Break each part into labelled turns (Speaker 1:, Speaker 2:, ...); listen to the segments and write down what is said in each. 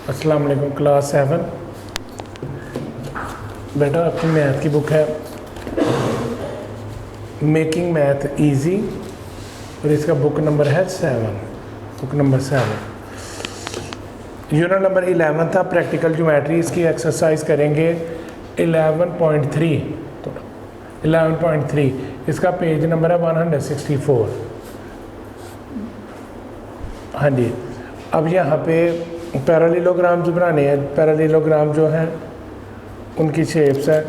Speaker 1: अस्सलाम वालेकुम क्लास 7। बेटा आपकी मैथ की बुक है मेकिंग मैथ इजी और इसका बुक नंबर है 7। बुक नंबर 7 यूनिट नंबर 11 था प्रैक्टिकल ज्योमेट्री। इसकी एक्सरसाइज करेंगे 11.3। तो 11.3 इसका पेज नंबर है 164। हाँ जी, अब यहाँ पे पैरेललोग्राम्स बनाने हैं। पैरेललोग्राम जो हैं उनकी शेप्स है,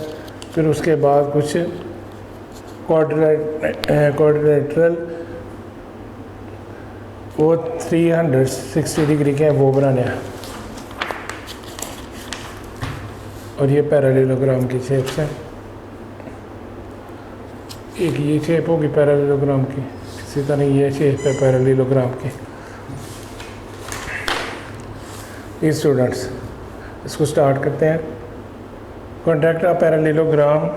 Speaker 1: फिर उसके बाद कुछ क्वाड्रिलेटरल वो 360 डिग्री के हैं, वो बनाने हैं। और ये पैरेललोग्राम की शेप्स हैं। एक ये शेप होगी पैरेललोग्राम की, इसी तरह ये शेप है पैरेललोग्राम की। स्टूडेंट्स इसको स्टार्ट करते हैं। Contract a parallelogram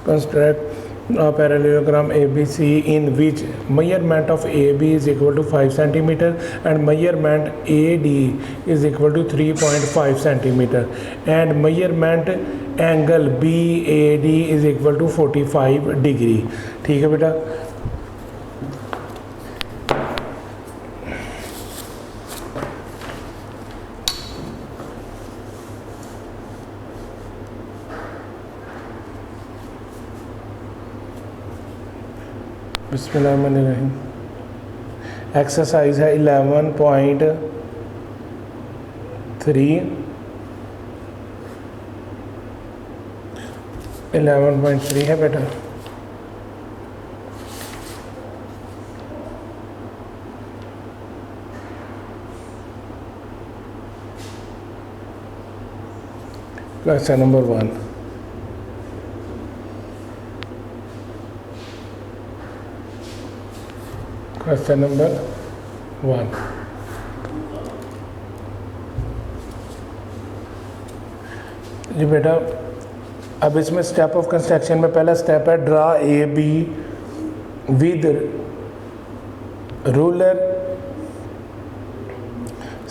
Speaker 1: construct a parallelogram ABC in which measurement of AB is equal to 5 cm and measurement AD is equal to 3.5 cm and measurement angle BAD is equal to 45 degree। ठीक है बेटा, बिस्मिल्लाहिर्रहमानिर्रहीम। Exercise है 11.3 है बेटा। Question number 1। Question number 1, जी बेटा अब इसमें स्टेप ऑफ कंस्ट्रक्शन में पहला स्टेप है draw A B with ruler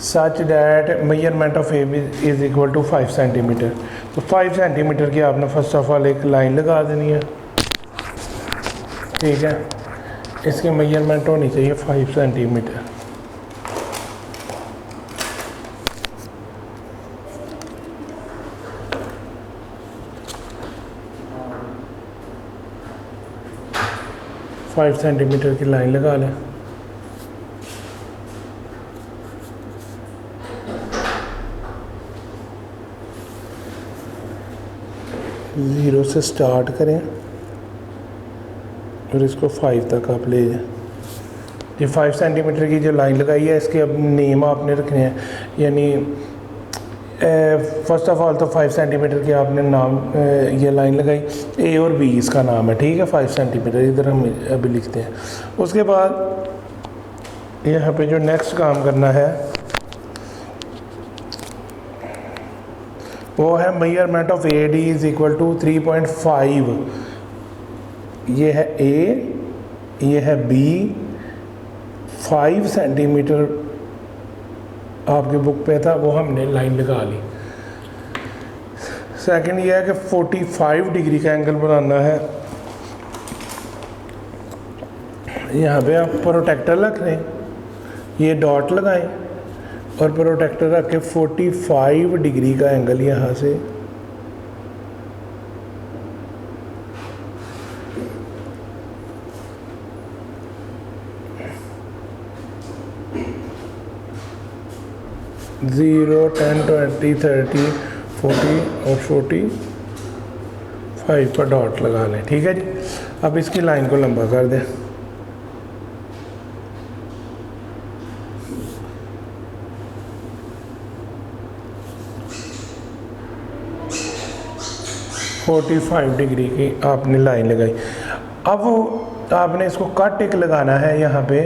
Speaker 1: such that measurement of A B is equal to 5 centimetre. तो 5 सेंटीमीटर की आपने फर्स्ट ऑफ ऑल एक लाइन लगा देनी है। ठीक है, इसकी मेजरमेंट होनी चाहिए 5 सेंटीमीटर। फाइव सेंटीमीटर की लाइन लगा लें। ज़ीरो से स्टार्ट करें और इसको 5 तक आप ले जाएं। ये 5 सेंटीमीटर की जो लाइन लगाई है इसके अब नेम आपने रखने हैं, यानी फर्स्ट ऑफ ऑल तो 5 सेंटीमीटर की आपने नाम ये लाइन लगाई, ए और बी इसका नाम है। ठीक है, 5 सेंटीमीटर इधर हम अभी लिखते हैं। उसके बाद यहाँ पे जो नेक्स्ट काम करना है वो है measurement of A D is equal to 3.5। ये है ए, ये है बी। 5 सेंटीमीटर आपकी बुक पे था, वो हमने लाइन लगा ली। सेकंड ये है कि 45 डिग्री का एंगल बनाना है। यहाँ पे आप प्रोटेक्टर रख लें, ये डॉट लगाएं और प्रोटेक्टर रख के 45 डिग्री का एंगल यहाँ से ज़ीरो 10 20 30 40 और 45 पर डॉट लगा लें। ठीक है जी, अब इसकी लाइन को लंबा कर दें। फोर्टी 45 डिग्री की आपने लाइन लगाई। अब आपने इसको कट एक लगाना है यहाँ पे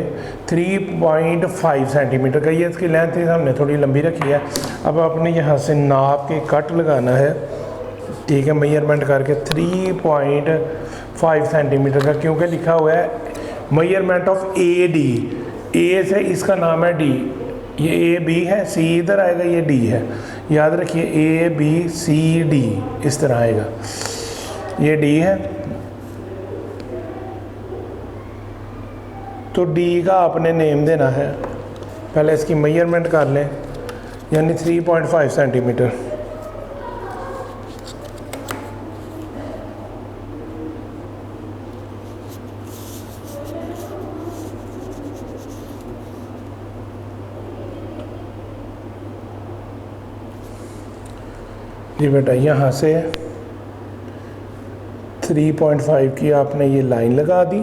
Speaker 1: 3.5 सेंटीमीटर का। ये इसकी लेंथ हमने थोड़ी लंबी रखी है। अब आपने यहाँ से नाप के कट लगाना है। ठीक है, मेजरमेंट करके 3.5 सेंटीमीटर का, क्योंकि लिखा हुआ है मेजरमेंट ऑफ ए डी, ए से इसका नाम है डी, ये ए बी है, सी इधर आएगा, ये डी है, याद रखिए ए बी सी डी इस तरह आएगा, ये डी है। तो डी का आपने नेम देना है, पहले इसकी मेजरमेंट कर लें, यानी 3.5 सेंटीमीटर। जी बेटा यहाँ से 3.5 की आपने ये लाइन लगा दी,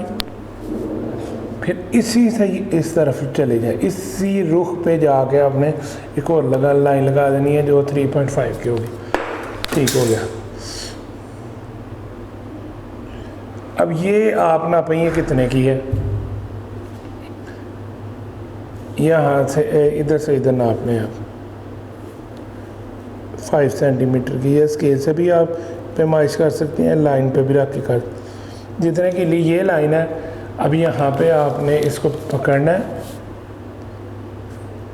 Speaker 1: फिर इसी से इस तरफ चले जाए, इसी रुख पे जाके आपने एक और लाइन लगा देनी है जो 3.5 की होगी। ठीक हो गया। अब ये आप नापें ये कितने की है, यहाँ से इधर नापने आप 5 सेंटीमीटर की है। स्केल से भी आप पैमाइश कर सकते हैं, लाइन पे भी रख के कर, जितने के लिए ये लाइन है। अब यहाँ पे आपने इसको पकड़ना है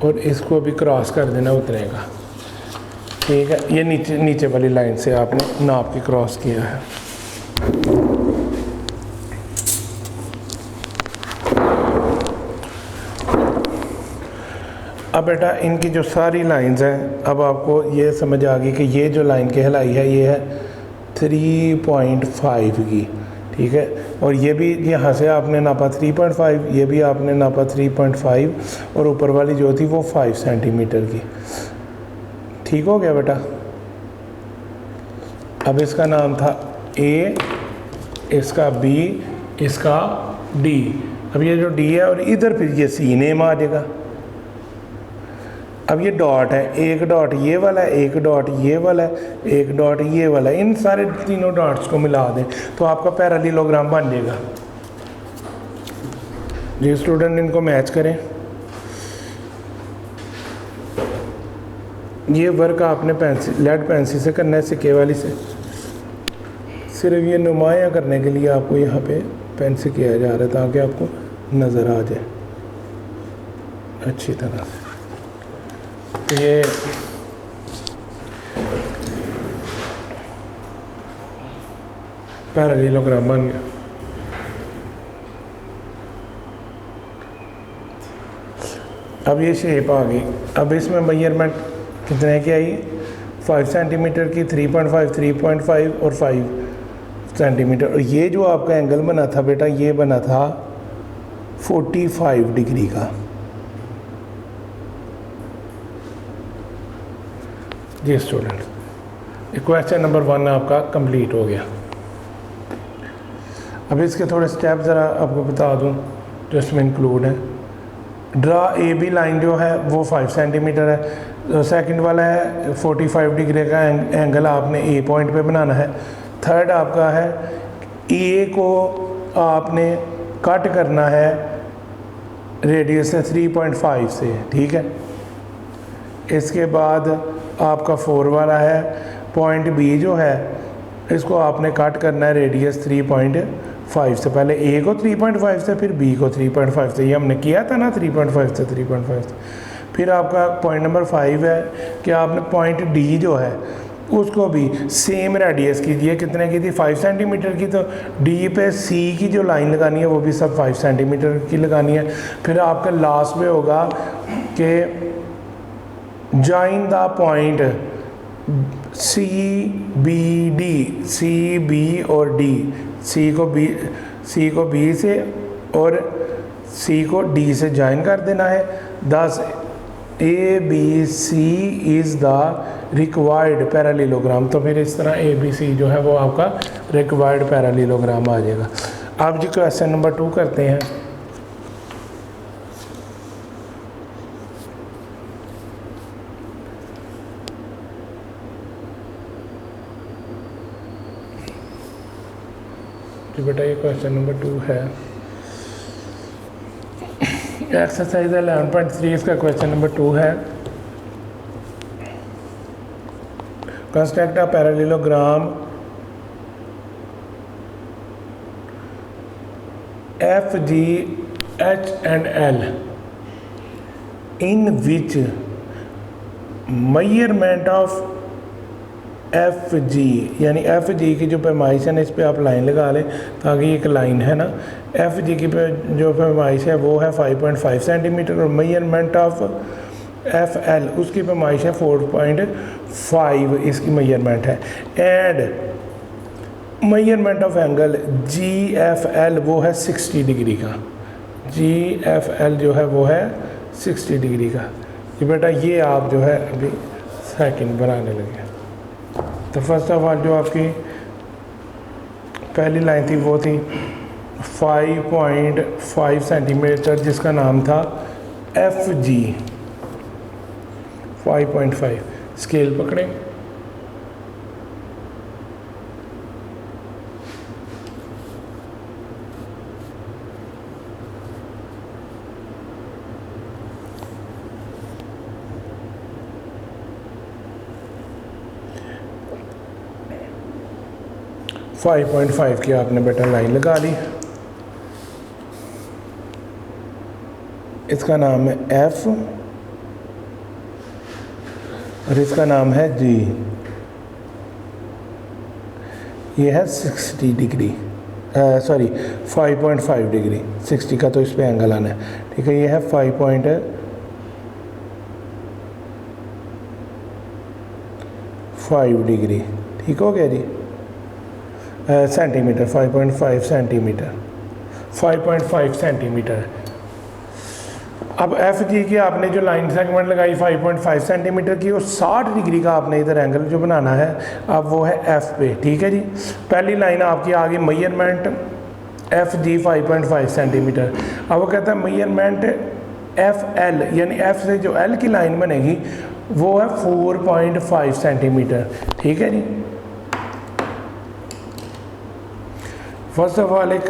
Speaker 1: और इसको भी क्रॉस कर देना उतने का, ठीक है। ये नीचे वाली लाइन से आपने नाप के क्रॉस किया है। अब बेटा इनकी जो सारी लाइंस हैं, अब आपको ये समझ आ गई कि ये जो लाइन कहलाई है ये है 3.5 की, ठीक है। और ये भी यहाँ से आपने नापा 3.5, ये भी आपने नापा 3.5, और ऊपर वाली जो थी वो 5 सेंटीमीटर की। ठीक हो गया बेटा। अब इसका नाम था ए, इसका बी, इसका डी। अब ये जो डी है और इधर फिर ये सी नेम आ जाएगा। अब ये डॉट है, एक डॉट ये वाला है, एक डॉट ये वाला है, एक डॉट ये वाला है, इन सारे तीनों डॉट्स को मिला दें तो आपका पैरेललोग्राम बन जाएगा। जी स्टूडेंट इनको मैच करें। ये वर्क आपने पेंसिल, लेड पेंसिल से करना है, सिक्के वाली से। सिर्फ ये नुमाया करने के लिए आपको यहाँ पे पेंसिल किया जा रहा है ताकि आपको नज़र आ जाए अच्छी तरह से। ये पैरेललोग्राम बन गया। अब ये शेप आ गई। अब इसमें मेजरमेंट कितने की आई, 5 सेंटीमीटर की, 3.5, 3.5 और 5 सेंटीमीटर। और ये जो आपका एंगल बना था बेटा, ये बना था 45 डिग्री का। जी स्टूडेंट, क्वेश्चन नंबर 1 आपका कंप्लीट हो गया। अब इसके थोड़े स्टेप ज़रा आपको बता दूं जो इसमें इंक्लूड है। ड्रा ए बी लाइन जो है वो 5 सेंटीमीटर है। सेकंड वाला है 45 डिग्री का एंगल आपने ए पॉइंट पे बनाना है। थर्ड आपका है ए को आपने कट करना है रेडियस से 3.5 से, ठीक है। इसके बाद आपका 4 वाला है पॉइंट बी जो है, इसको आपने कट करना है रेडियस 3.5 से। पहले ए को 3.5 से, फिर बी को 3.5 से, ये हमने किया था ना 3.5 से 3.5 से। फिर आपका पॉइंट नंबर 5 है कि आपने पॉइंट डी जो है उसको भी सेम रेडियस कीजिए। कितने की थी, 5 सेंटीमीटर की। तो डी पे सी की जो लाइन लगानी है वो भी सब 5 सेंटीमीटर की लगानी है। फिर आपका लास्ट में होगा कि join the point C B D, C B और डी, सी को बी से और सी को डी से ज्वाइन कर देना है। Thus A B C is the required parallelogram. तो फिर इस तरह ए बी सी जो है वो आपका रिक्वायर्ड पैरेललोग्राम आ जाएगा। अब जी क्वेश्चन नंबर 2 करते हैं। तो बेटा ये क्वेश्चन नंबर 2 है। एक्सरसाइज 11.3 इसका क्वेश्चन नंबर 2 है। Construct a parallelogram F G H and L in which measurement of F जी, यानी एफ जी की जो पैमाइश है ना, इस पर आप लाइन लगा लें ताकि एक लाइन है ना, एफ जी की जो पैमाइश है वो है 5.5 सेंटीमीटर और मेजरमेंट ऑफ एफ एल उसकी पैमाइश है 4.5 इसकी मेजरमेंट है। And measurement of angle G F L वो है 60 डिग्री का, जी एफ एल जो है वो है 60 डिग्री का। कि बेटा ये आप जो है अभी सेकंड बनाने लगे। तो फर्स्ट ऑफ ऑल जो आपकी पहली लाइन थी वो थी 5.5 सेंटीमीटर जिसका नाम था एफ जी 5.5। स्केल पकड़ें, फाइव 5.5 की आपने बेटा लाइन लगा ली। इसका नाम है एफ और इसका नाम है जी। ये है 60 डिग्री, सॉरी 5.5 डिग्री, 60 का तो इस पे एंगल आना है, ठीक है। ये है 5.5 डिग्री, ठीक हो गया जी। Centimetre 5.5 centimetre, 5.5 centimetre. अब एफ जी की आपने जो लाइन सेगमेंट लगाई 5.5 सेंटीमीटर की, और 60 डिग्री का आपने इधर एंगल जो बनाना है अब वो है एफ पे, ठीक है जी। पहली लाइन आपकी आ गई मेजरमेंट एफ जी 5.5 सेंटीमीटर। अब वो कहता है मेजरमेंट एफ एल, यानी एफ से जो एल की लाइन बनेगी वो है 4.5 सेंटीमीटर, ठीक है जी। फर्स्ट ऑफ ऑल एक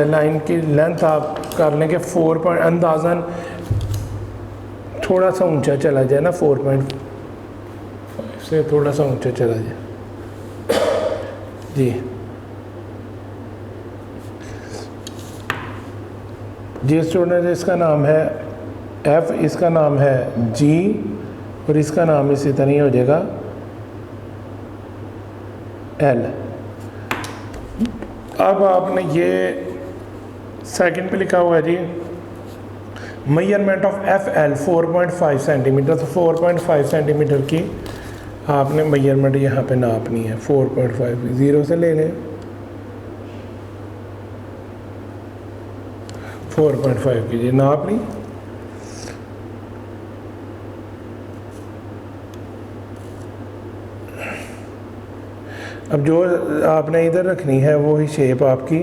Speaker 1: लाइन की लेंथ आप कर लें कि 4 पॉइंट अंदाज़न थोड़ा सा ऊंचा चला जाए ना, 4.5 से थोड़ा सा ऊंचा चला जाए जी। जिस स्टूडेंट इसका नाम है एफ, इसका नाम है जी और इसका नाम इसी तरह हो जाएगा एल। अब आपने ये सेकंड पे लिखा हुआ है जी measurement of F L 4.5 centimetre. तो 4.5 सेंटीमीटर की आपने मेजरमेंट यहाँ पे नापनी है। 4.5 ज़ीरो से ले लें, 4.5 कीजिए, नाप ली। अब जो आपने इधर रखनी है वो ही शेप आपकी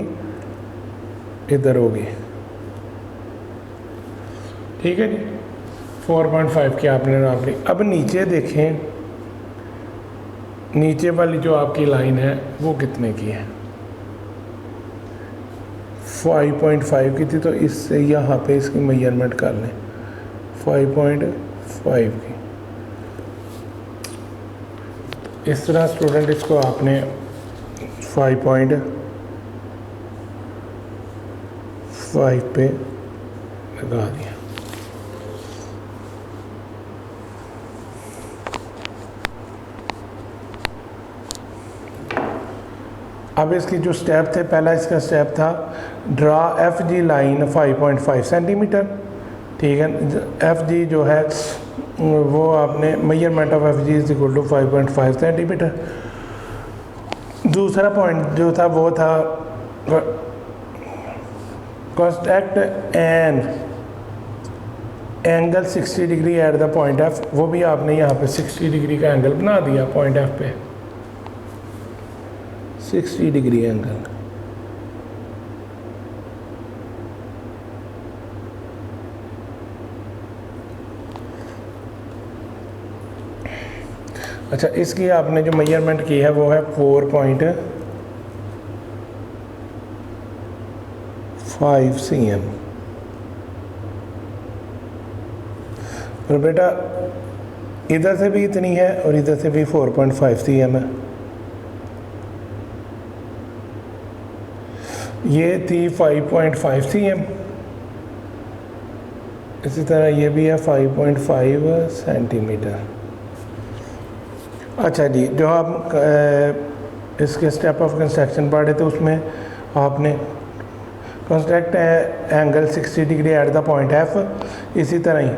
Speaker 1: इधर होगी, ठीक है जी। 4.5 की आपने नाप ली। अब नीचे देखें, नीचे वाली जो आपकी लाइन है वो कितने की है, 5.5 की थी, तो इससे यहाँ पे इसकी मेजरमेंट कर लें 5.5 की। इस तरह स्टूडेंट इसको आपने 5.5 पे लगा दिया। अब इसकी जो स्टेप थे, पहला इसका स्टेप था draw F G line 5.5 centimetre, ठीक है। एफ जी जो है वो आपने measurement of F G is equal to 5.5 centimetre. दूसरा पॉइंट जो था वो था construct an angle 60 degree at the point F. वो भी आपने यहाँ पे 60 डिग्री का एंगल बना दिया पॉइंट एफ पे, 60 डिग्री एंगल। अच्छा, इसकी आपने जो मेजरमेंट की है वो है 4.5 cm। और बेटा इधर से भी इतनी है और इधर से भी 4.5 cm है। ये थी 5.5 cm, इसी तरह ये भी है 5.5 सेंटीमीटर। अच्छा जी, जो आप इसके स्टेप ऑफ कंस्ट्रक्शन पढ़े थे उसमें आपने construct angle 60 degree at the point F। इसी तरह ही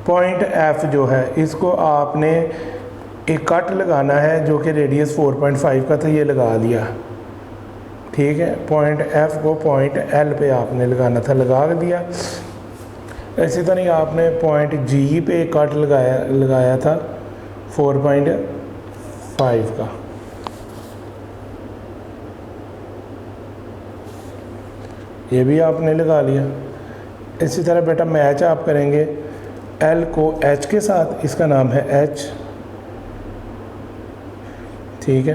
Speaker 1: पॉइंट F जो है इसको आपने एक कट लगाना है जो कि रेडियस 4.5 का था, ये लगा दिया, ठीक है। पॉइंट F को पॉइंट L पे आपने लगाना था, लगा दिया। इसी तरह ही आपने पॉइंट G पे कट लगाया था 4.5 का। ये भी आपने लगा लिया। इसी तरह बेटा मैच आप करेंगे L को H के साथ, इसका नाम है H, ठीक है।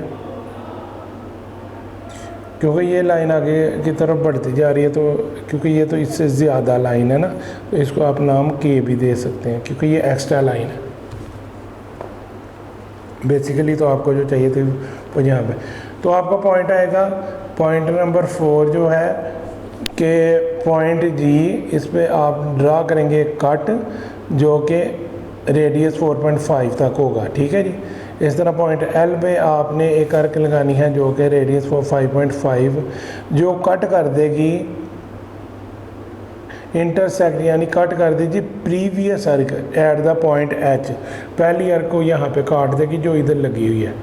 Speaker 1: क्योंकि ये लाइन आगे की तरफ बढ़ती जा रही है, तो क्योंकि ये तो इससे ज़्यादा लाइन है ना, तो इसको आप नाम K भी दे सकते हैं क्योंकि ये एक्स्ट्रा लाइन है। बेसिकली तो आपको जो चाहिए थी वो यहाँ पे, तो आपका पॉइंट आएगा पॉइंट नंबर 4 जो है कि पॉइंट G, इस पे आप ड्रा करेंगे कट जो कि रेडियस 4.5 तक होगा, ठीक है जी। इस तरह पॉइंट L पे आपने एक अर्क लगानी है जो कि रेडियस 5.5 जो कट कर देगी इंटरसेक्ट, यानी कट कर दीजिए प्रीवियस अर्क एट द पॉइंट H। पहली अर्क को यहाँ पे काट देगी जो इधर लगी हुई है,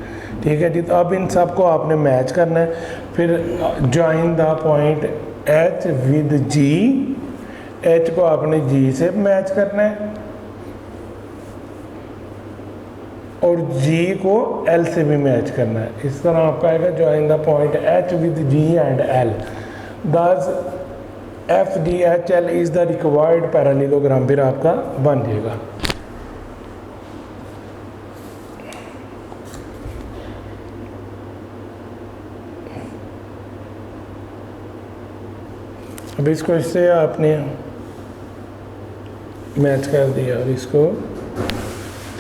Speaker 1: ठीक है जी। तो अब इन सब को आपने मैच करना है, फिर join the point H with G। H को आपने G से मैच करना है और G को L से भी मैच करना है। इस तरह आपका आएगा join the point H with G and L। दस FGHL is the required parallelogram फिर आपका बन जाएगा। अब इसको इससे आपने मैच कर दिया और इसको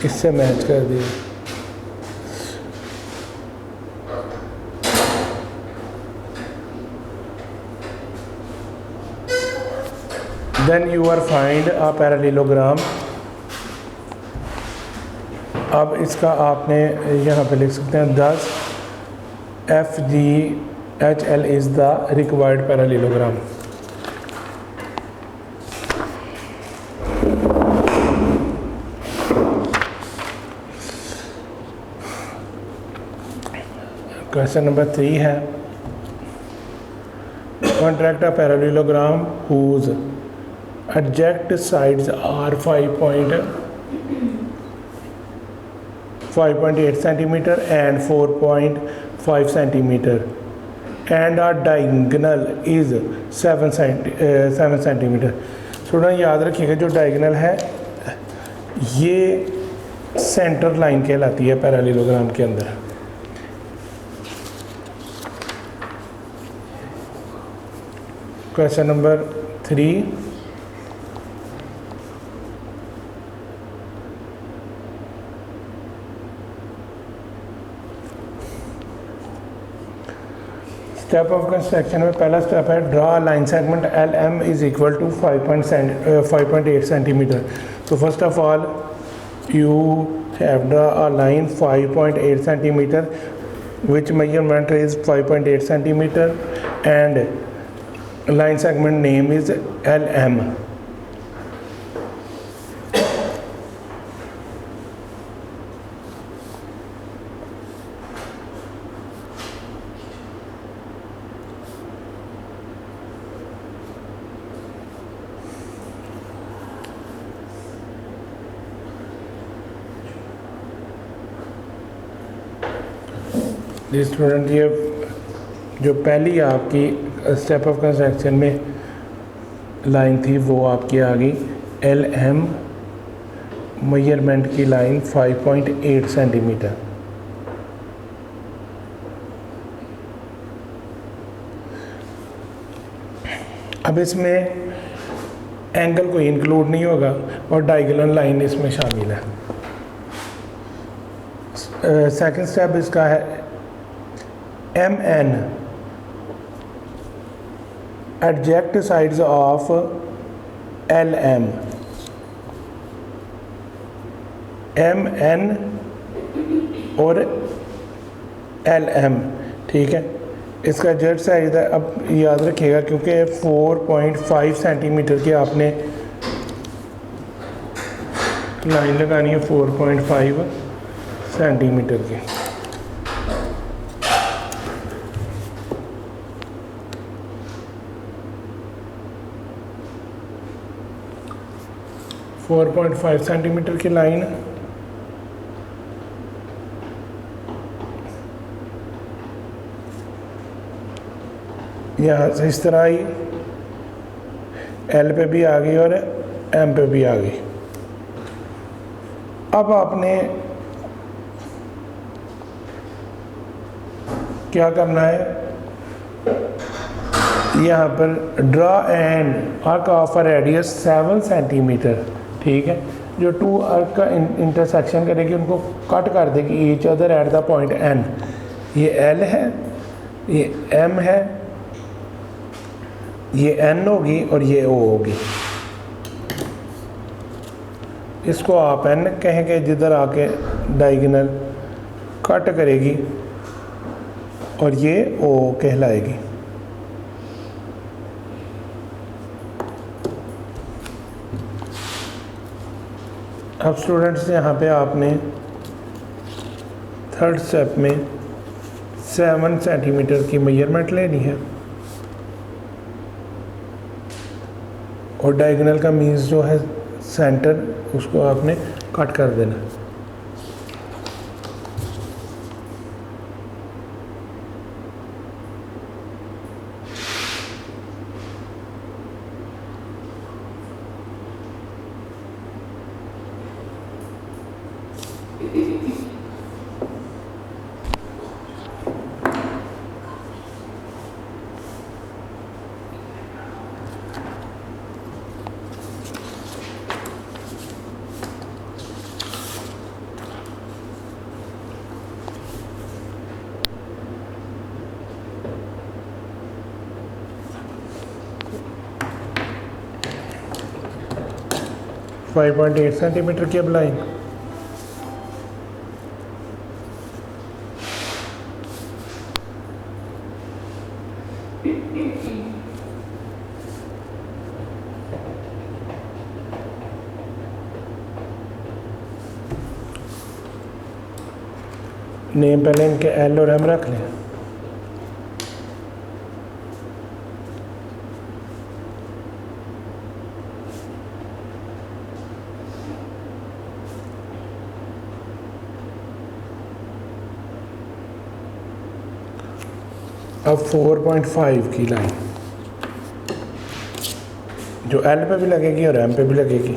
Speaker 1: इससे मैच कर दिया। Then you are find a parallelogram. अब इसका आपने यहाँ पे लिख सकते हैं 10 FGHL is the required parallelogram. Question number 3 है contract a parallelogram whose adject sides are 5.8 centimeter and 4.5 centimeter and a diagonal is 7 centimeter। Student याद रखिएगा जो डायगोनल है ये सेंटर लाइन कहलाती है पैरेललोग्राम के अंदर। Question number 3 step of construction में पहला स्टेप है draw line segment LM is equal to 5.8 centimetre. तो first of all you have draw a line 5.8 centimetre which measurement is 5.8 centimetre and line segment name is LM। Student ये जो पहली आपकी step of construction में line थी वो आपकी आ गई LM मेजरमेंट की लाइन 5.8 सेंटीमीटर। अब इसमें एंगल कोई इंक्लूड नहीं होगा और डायगोनल लाइन इसमें शामिल है। सेकंड स्टेप इसका है MN adjacent sides of L M, M N और एल एम, ठीक है। इसका जेड साइज है, अब याद रखिएगा क्योंकि 4.5 सेंटीमीटर की आपने लाइन लगानी है, 4.5 सेंटीमीटर की। फोर पॉइंट फाइव सेंटीमीटर की लाइन यहाँ से इस तरह आई, एल पे भी आ गई और एम पे भी आ गई। अब आपने क्या करना है, यहाँ पर draw and arc of a radius 7 centimetre, ठीक है। जो टू आर्क का इंटरसेक्शन करेगी उनको कट कर देगी each other at the point N. ये एल है, ये एम है, ये एन होगी और ये ओ होगी। इसको आप एन कहेंगे, जिधर आके डायगोनल कट करेगी, और ये ओ कहलाएगी। अब स्टूडेंट्स यहाँ पे आपने थर्ड स्टेप में 7 सेंटीमीटर की मेजरमेंट लेनी है और डायगोनल का मीन्स जो है सेंटर, उसको आपने कट कर देना। फाइव 5.8 सेंटीमीटर की अब लाइन, नेम पहले इनके एल और एम रख लें। अब 4.5 की लाइन जो एल पे भी लगेगी और एम पे भी लगेगी।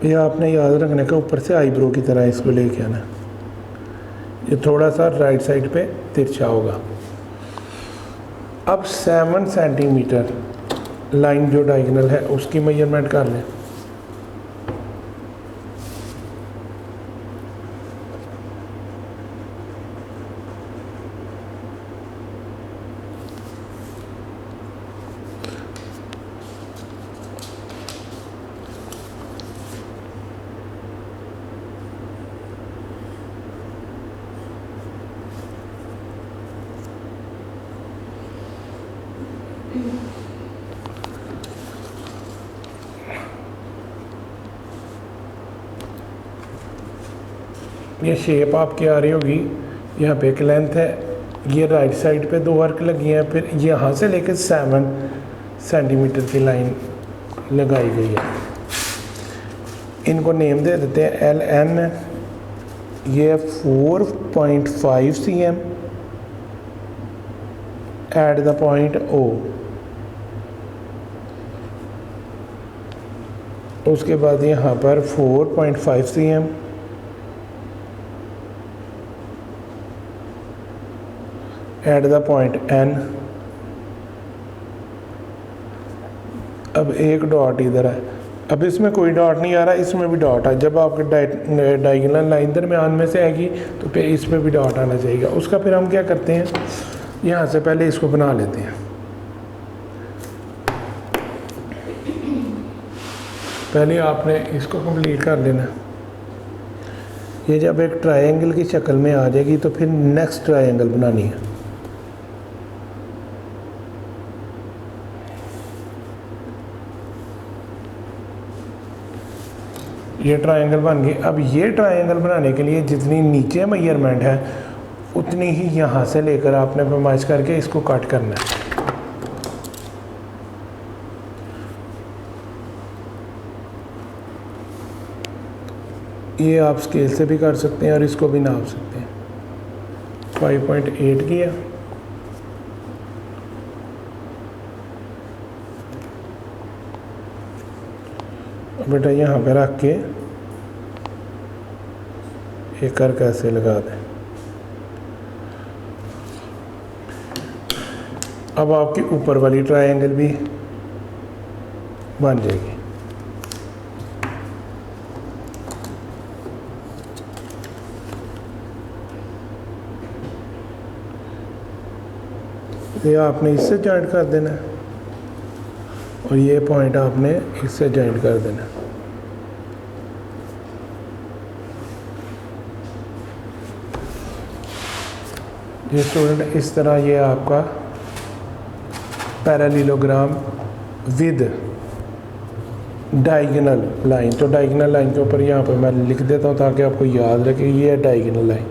Speaker 1: ये आपने याद रखने का, ऊपर से आईब्रो की तरह इसको लेके आना। ये थोड़ा सा राइट साइड पे तिरछा होगा। अब 7 सेंटीमीटर लाइन जो डायगोनल है उसकी मेजरमेंट कर लें। ये शेप आपकी आ रही होगी, यहाँ पे एक लेंथ है, ये राइट साइड पे 2 आर्क लगी हैं, फिर यहाँ से लेकर 7 सेंटीमीटर की लाइन लगाई गई है। इनको नेम दे देते हैं एल एन, ये 4.5 cm at the point O. उसके बाद यहाँ पर 4.5 cm at the point N, अब एक डॉट इधर है, अब इसमें कोई डॉट नहीं आ रहा, इसमें भी डॉट है। जब आपके डायगोनल लाइन दरमियान में से आएगी तो फिर इसमें भी डॉट आना चाहिए। उसका फिर हम क्या करते हैं, यहाँ से पहले इसको बना लेते हैं। पहले आपने इसको कंप्लीट कर लेना। ये जब एक ट्रायंगल की शक्ल में आ जाएगी तो फिर नेक्स्ट ट्रायंगल बनानी है। ये ट्रायंगल बन गई। अब ये ट्रायंगल बनाने के लिए जितनी नीचे मेजरमेंट है उतनी ही यहाँ से लेकर आपने पैमाइश करके इसको कट करना है। ये आप स्केल से भी कर सकते हैं और इसको भी नाप सकते हैं। 5.8 किया, बेटा यहाँ पे रख के एक कर कैसे लगा दें। अब आपकी ऊपर वाली ट्रायंगल भी बन जाएगी। ये आपने इससे जॉइंट कर देना है और ये पॉइंट आपने इससे जॉइंट कर देना। ये स्टूडेंट इस तरह ये आपका पैरेललोग्राम विद डायगोनल लाइन। तो डायगोनल लाइन के ऊपर यहाँ पर मैं लिख देता हूँ ताकि आपको याद रखे, ये है डायगोनल लाइन।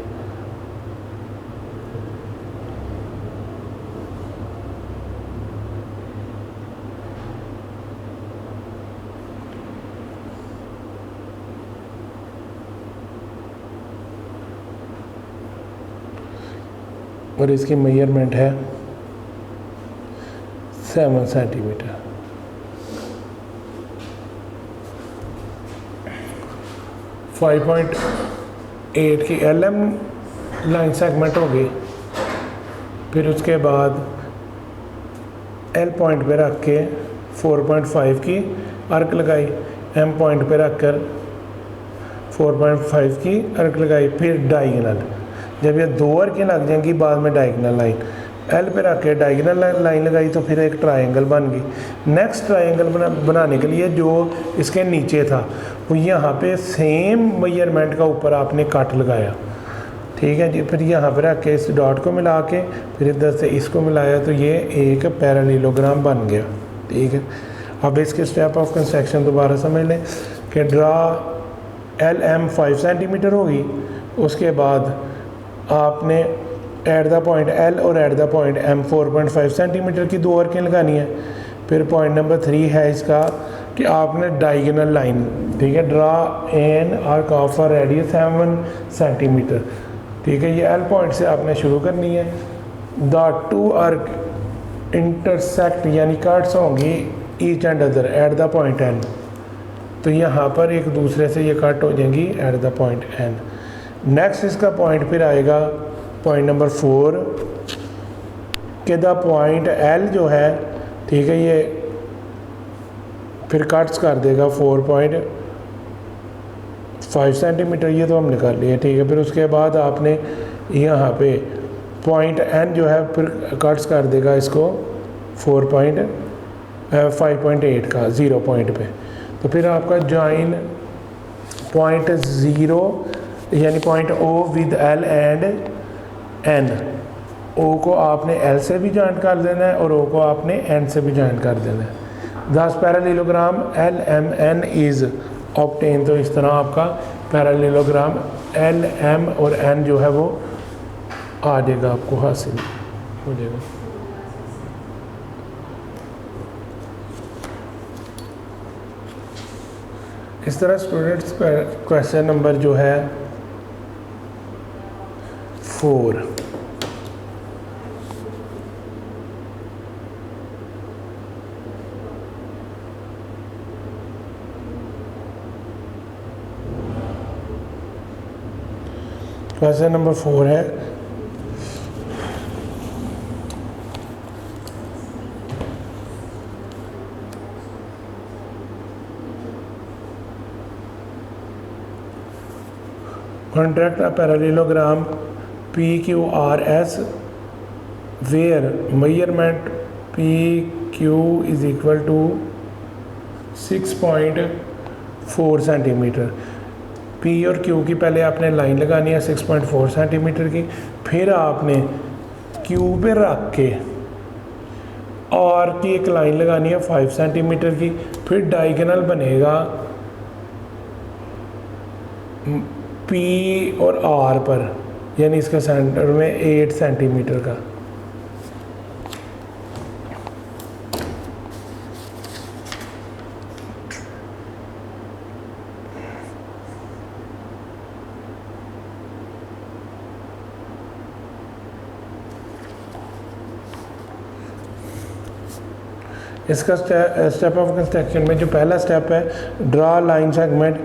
Speaker 1: और इसकी मेजरमेंट है 7 सेंटीमीटर। फाइव पॉइंट 8 की LM लाइन सेगमेंट होगी। फिर उसके बाद L पॉइंट पे रख के 4.5 की अर्क लगाई, M पॉइंट पे रख कर 4.5 की अर्क लगाई। फिर डायगोनल, जब ये दो अर्कें लग जाएंगी बाद में डायगोनल लाइन, L पे रख के डायगोनल लाइन लगाई तो फिर एक ट्रायंगल बन गई। नेक्स्ट ट्रायंगल बनाने के लिए जो इसके नीचे था वो यहाँ पे सेम मेजरमेंट का ऊपर आपने कट लगाया, ठीक है जी। फिर यहाँ पे रख के इस डॉट को मिला के फिर इधर से इसको मिलाया तो ये एक पैरेललोग्राम बन गया, ठीक है। अब इसके स्टेप ऑफ कंस्ट्रक्शन दोबारा समझ लें कि ड्रा LM 5 सेंटीमीटर होगी। उसके बाद आपने एट द पॉइंट L और eight the point M 4.5 centimetre की दो अर्कें लगानी है। फिर पॉइंट नंबर 3 है इसका कि आपने डायगोनल लाइन, ठीक है, draw an arc of radius 7 centimetre, ठीक है। ये L पॉइंट से आपने शुरू करनी है। द टू आर्क इंटरसेक्ट यानी कट्स होंगी each and other at the point N। तो यहाँ पर एक दूसरे से ये कट हो जाएंगी eight the point N। Next इसका पॉइंट फिर आएगा पॉइंट नंबर 4 के द पॉइंट L जो है, ठीक है, ये फिर कट्स कर देगा 4.5 सेंटीमीटर। ये तो हमने कर लिया, ठीक है। फिर उसके बाद आपने यहाँ पे पॉइंट N जो है फिर कट्स कर देगा इसको 5.8 का 0 पॉइंट पे। तो फिर आपका जॉइन पॉइंट 0 यानी point O with L and N। O को आपने L से भी जॉइंट कर देना है और O को आपने N से भी जॉइंट कर देना है। दस पैरेललोग्राम LMN इज़ ऑब्टेन। तो इस तरह आपका पैरेललोग्राम LM और N जो है वो आ जाएगा, आपको हासिल हो जाएगा। इस तरह स्टूडेंट्स क्वेश्चन नंबर जो है 4 क्वेश्चन नंबर 4 है Contract a parallelogram PQRS where measurement PQ is equal to 6.4 centimetre. P और Q की पहले आपने लाइन लगानी है 6.4 सेंटीमीटर की, फिर आपने Q पे रख के R की एक लाइन लगानी है 5 सेंटीमीटर की, फिर डायगोनल बनेगा P और R पर, यानी इसके सेंटर में 8 सेंटीमीटर का। इसका स्टेप ऑफ कंस्ट्रक्शन में जो पहला स्टेप है, draw line segment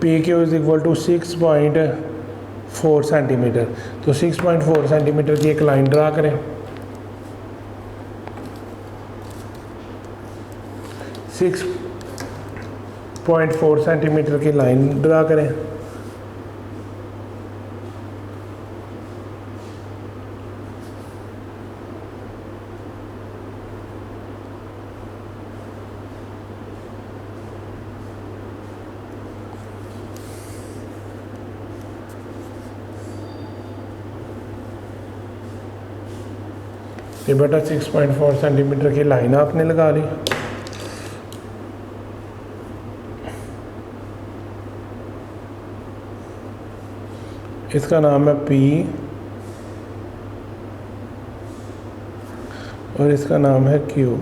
Speaker 1: P Q is equal to 6.4 centimetre. तो 6.4 सेंटीमीटर की एक लाइन ड्रा करें। 6.4 सेंटीमीटर की लाइन ड्रा करें। ये बेटा 6.4 सेंटीमीटर की लाइन आपने लगा ली। इसका नाम है P और इसका नाम है Q।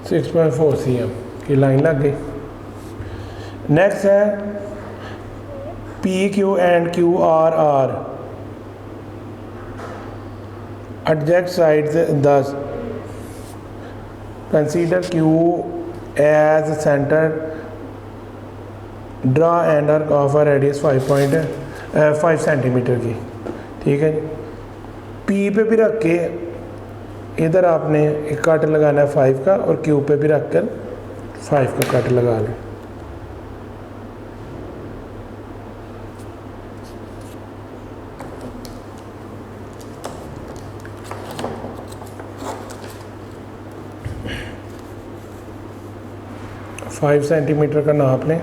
Speaker 1: सिक्स पॉइंट 4 cm की लाइन लग गई। नेक्स्ट है PQ and QRR adject sides, thus consider Q as center, draw an arc of a radius 5 centimetre की। ठीक है जी। P पे भी रख के इधर आपने एक कट लगाना है 5 का, और Q पे भी रख कर 5 का कट लगा लें। फाइव सेंटीमीटर का नाप लें।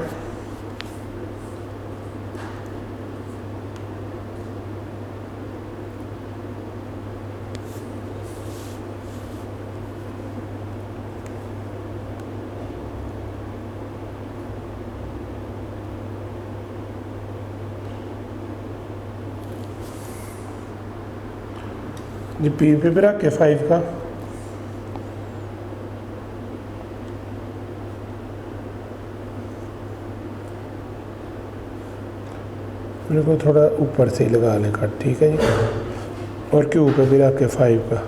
Speaker 1: जी P पे भी रख के 5 का, मेरे को थोड़ा ऊपर से ही लगा लें कट। ठीक है जी। और Q पे भी रख के 5 का।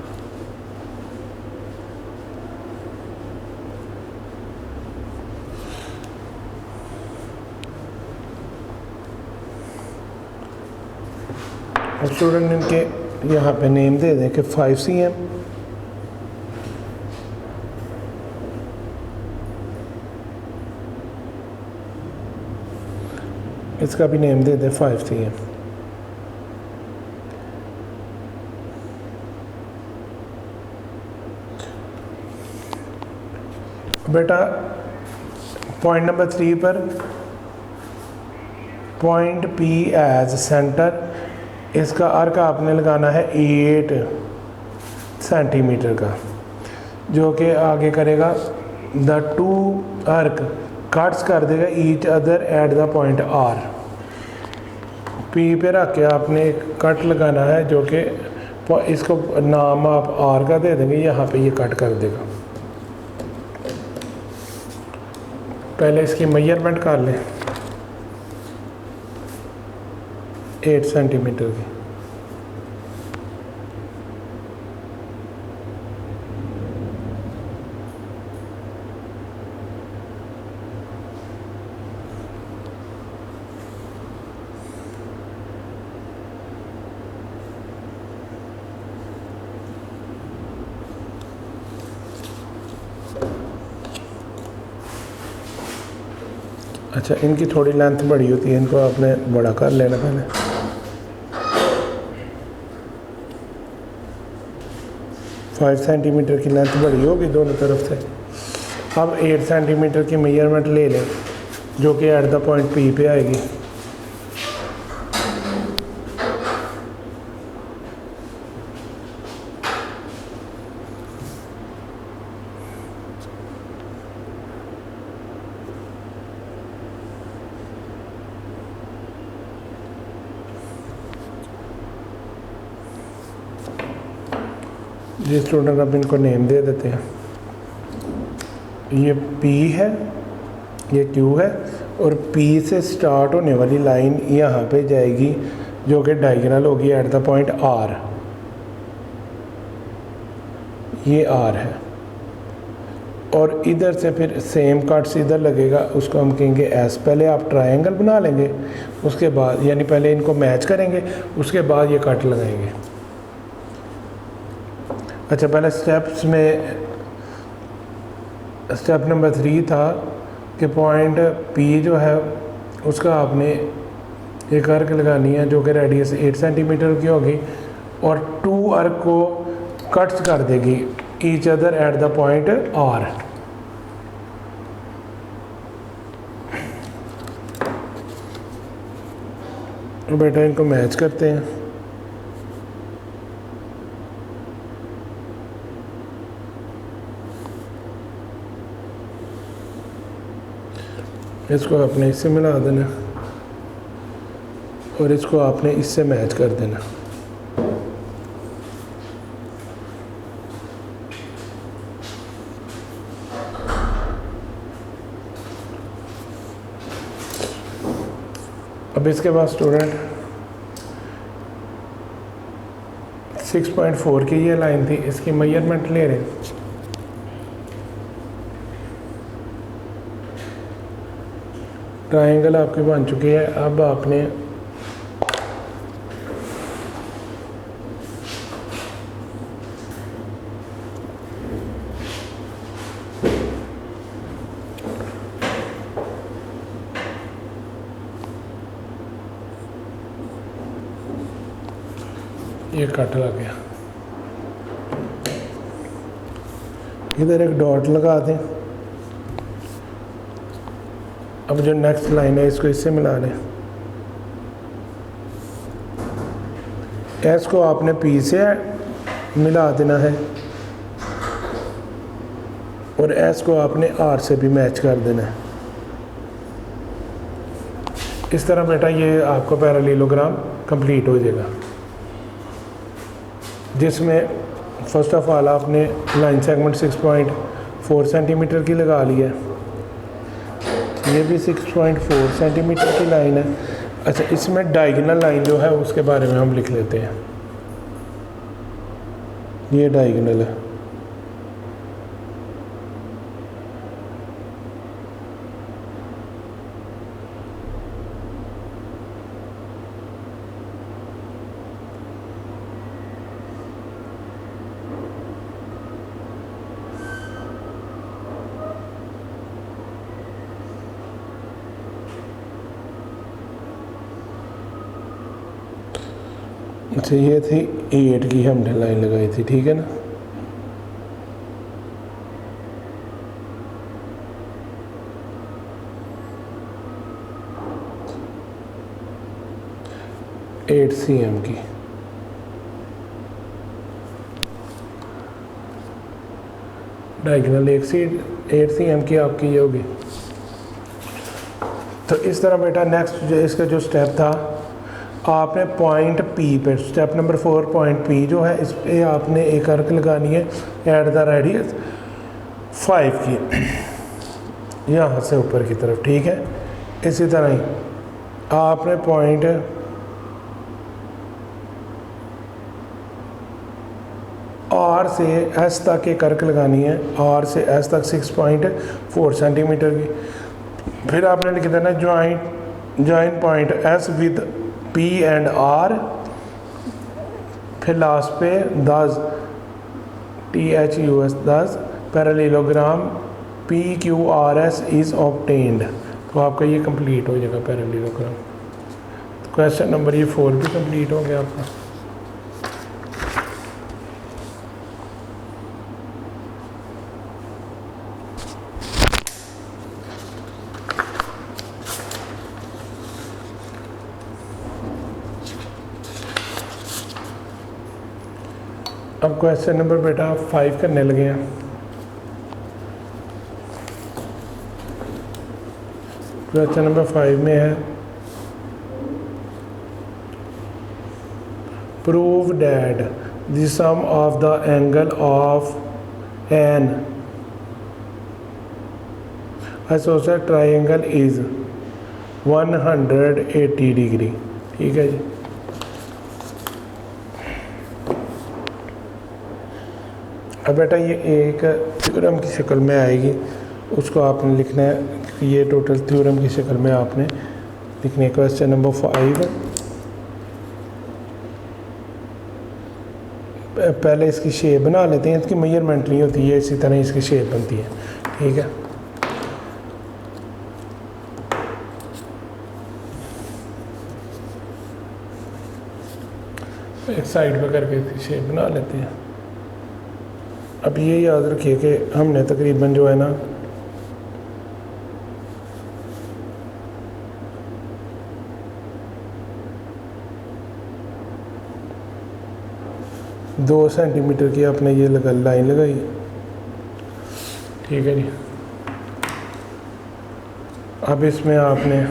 Speaker 1: और स्टूडेंट इनके यहाँ पे नेम दे दें कि 5 cm, इसका भी नेम दे दें 5 cm। बेटा पॉइंट नंबर 3 पर पॉइंट P एज सेंटर, इसका अर्क आपने लगाना है 8 सेंटीमीटर का, जो कि आगे करेगा द टू अर्क कट्स कर देगा each other at the point R। P पे रख के आपने एक कट लगाना है, जो कि इसको नाम आप R का दे देंगे, यहाँ पे ये कट कर देगा। पहले इसकी मेजरमेंट कर लें 8 सेंटीमीटर की। अच्छा, इनकी थोड़ी लेंथ बड़ी होती है, इनको आपने बड़ा कर लेना पहले। फाइव सेंटीमीटर की लेंथ बड़ी होगी दोनों तरफ से। अब 8 सेंटीमीटर की मेजरमेंट ले लें जो कि एट द पॉइंट पी पे आएगी। जी स्टूडेंट, अब इनको नेम दे देते हैं। ये P है, ये Q है, और P से स्टार्ट होने वाली लाइन यहाँ पे जाएगी जो कि डायगोनल होगी एट द पॉइंट R। ये R है, और इधर से फिर सेम कट्स इधर लगेगा, उसको हम कहेंगे S। पहले आप ट्रायंगल बना लेंगे, उसके बाद यानी पहले इनको मैच करेंगे, उसके बाद ये कट लगाएंगे। अच्छा, पहले स्टेप्स में स्टेप नंबर 3 था कि पॉइंट P जो है उसका आपने एक अर्क लगानी है जो कि रेडियस 8 सेंटीमीटर की होगी, और 2 अर्क को कट्स कर देगी each other at the point R। बेटा इनको मैच करते हैं। इसको आपने इससे मिला देना और इसको आपने इससे मैच कर देना। अब इसके बाद स्टूडेंट 6.4 की ये लाइन थी, इसकी मेजरमेंट ले रहे हैं। ट्रायंगल आपकी बन चुकी है। अब आपने ये कट लग गया, इधर एक डॉट लगा दें। अब जो नेक्स्ट लाइन है इसको इससे मिला लें। एस को आपने P से मिला देना है और एस को आपने R से भी मैच कर देना है। इस तरह बेटा ये आपका पैरेललोग्राम कंप्लीट हो जाएगा, जिसमें फर्स्ट ऑफ ऑल आपने लाइन सेगमेंट 6.4 सेंटीमीटर की लगा ली है। ये भी 6.4 सेंटीमीटर की लाइन है। अच्छा, इसमें डायगोनल लाइन जो है उसके बारे में हम लिख लेते हैं। ये डायगोनल है, अच्छा ये थी 8 की हमने लाइन लगाई थी, ठीक है ना। एट cm की डायगोनल 8 cm की आपकी ये होगी। तो इस तरह बेटा नेक्स्ट जो इसका जो स्टेप था, आपने पॉइंट P पे स्टेप नंबर 4 पॉइंट P जो है इस पे आपने एक अर्क लगानी है एट द रेडियस 5 की, यहाँ से ऊपर की तरफ, ठीक है। इसी तरह ही आपने पॉइंट R से S तक एक अर्क लगानी है, R से S तक 6.4 सेंटीमीटर की। फिर आपने लिख देना join point S with P and R, फिर लास्ट पे 10 THUS 10 parallelogram PQRS is obtained. तो आपका ये कंप्लीट हो जाएगा पैरेललोग्राम। तो क्वेश्चन नंबर ये 4 भी कंप्लीट हो गया आपका। अब क्वेश्चन नंबर बेटा 5 करने लगे हैं। क्वेश्चन नंबर 5 में है prove that the sum of the angle of an isosceles triangle is 180 degree. ठीक है जी। अब बेटा ये एक थ्योरम की शक्ल में आएगी, उसको आपने लिखना है। ये टोटल थ्योरम की शक्ल में आपने लिखने। क्वेश्चन नंबर 5 पहले इसकी शेप बना लेते हैं। इसकी मेजरमेंट नहीं होती है, इसी तरह इसकी शेप बनती है। ठीक है, एक साइड पर करके इसकी शेप बना लेते हैं। अब ये याद रखिए कि हमने तकरीबन जो है ना दो सेंटीमीटर की आपने ये लाइन लगाई। ठीक है जी। अब इसमें आपने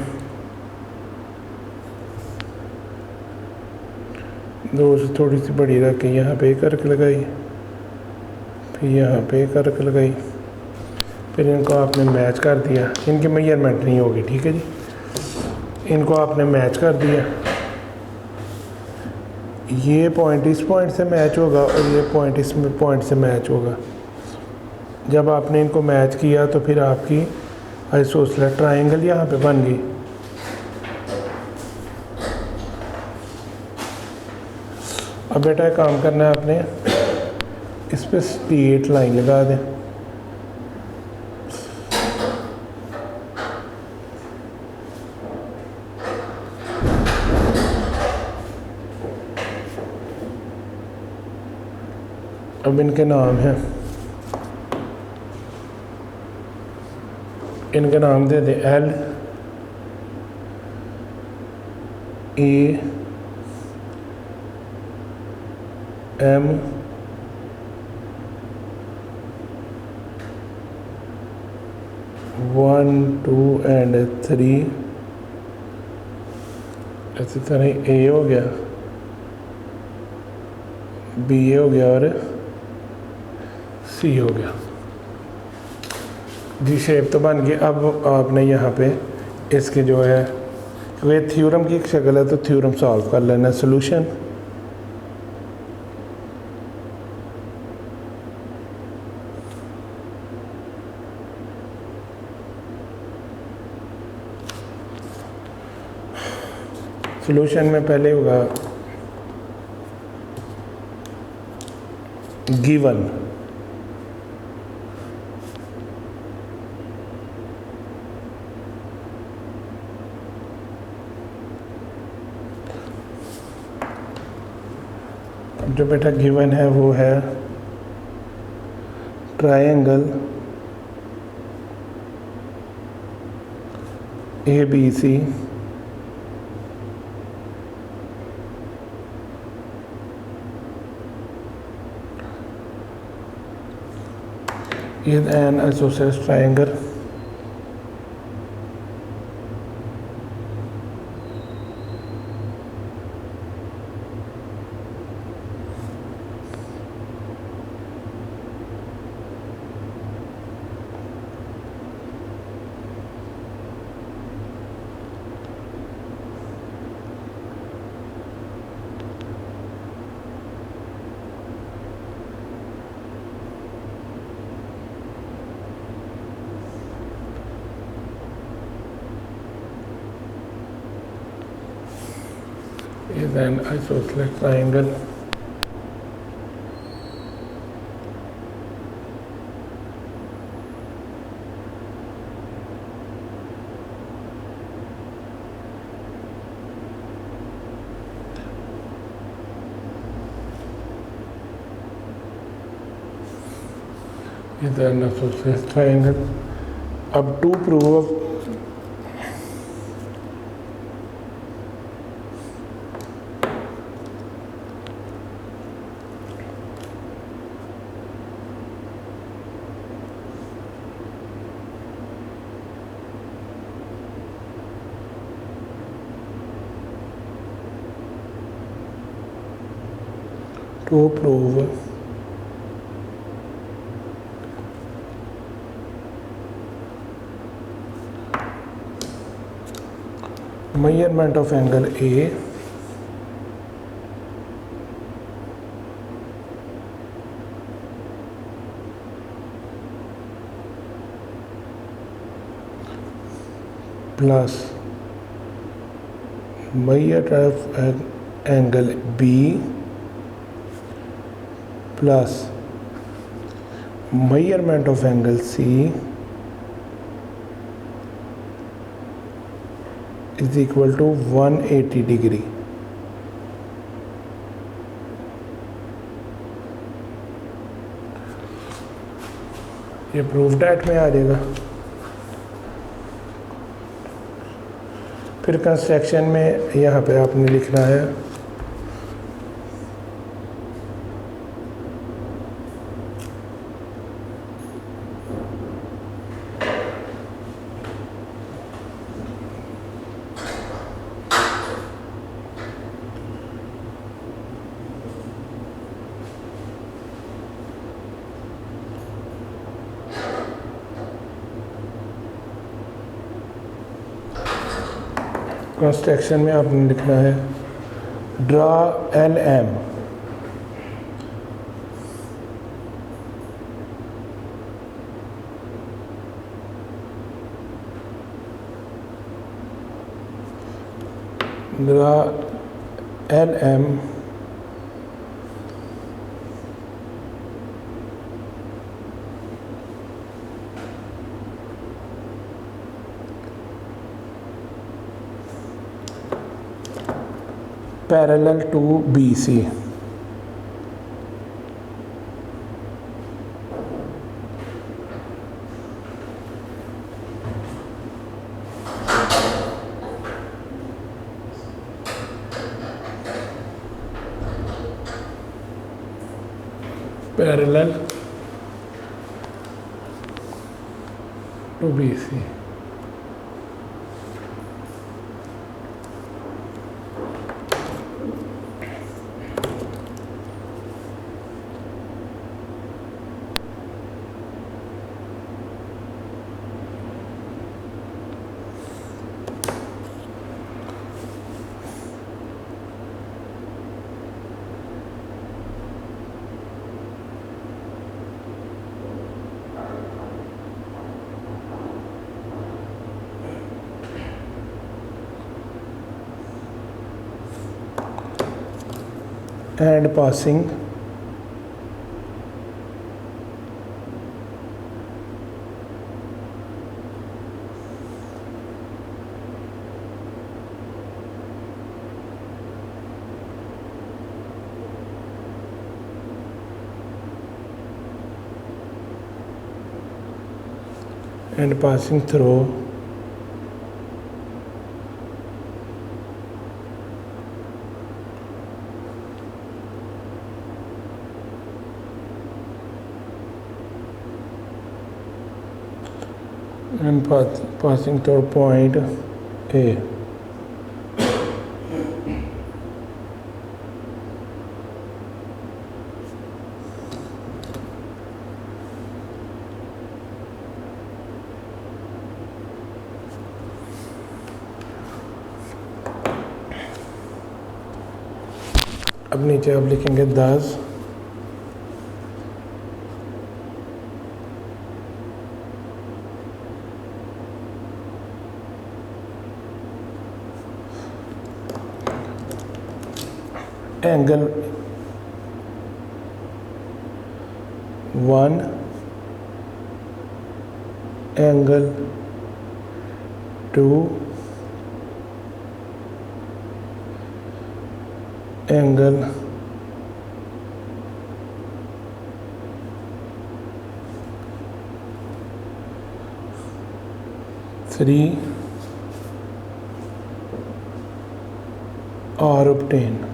Speaker 1: दो से थोड़ी सी बड़ी रख के यहाँ पे कर्क लगाई, फिर यहाँ पे कर्क लगाई, फिर इनको आपने मैच कर दिया। इनकी मेजरमेंट नहीं होगी। ठीक है जी। इनको आपने मैच कर दिया। ये पॉइंट इस पॉइंट से मैच होगा और ये पॉइंट इस पॉइंट से मैच होगा। जब आपने इनको मैच किया तो फिर आपकी आइसोसेलेस ट्राइंगल यहाँ पे बन गई। अब बेटा एक काम करना है आपने, इस पे स्ट्रेट लाइन लगा दें। अब इनके नाम हैं, इनके नाम दे दें L A M one 2 and 3। इसी तरह A हो गया, B हो गया और C हो गया जी। शेप तो बन गई। अब आपने यहाँ पे इसके जो है, क्योंकि थ्योरम की एक शक्ल है तो थ्योरम सॉल्व कर लेना। सॉल्यूशन सॉल्यूशन में पहले होगा गिवन, जो बेटा गिवन है वो है triangle ABC is an isosceles triangle is an isosceles triangle is the isosceles triangle. अब to prove measurement of angle A plus measurement of angle B plus measurement of angle C is equal to 180 degree. ये proof date में आ जाएगा। फिर construction में यहाँ पे आपने लिखना है कंस्ट्रक्शन में आपने लिखना है draw L M draw L M parallel to BC. Parallel to BC. And passing through and passing through point A. अब नीचे आप लिखेंगे 10 angle 1 angle 2 angle 3 are obtained.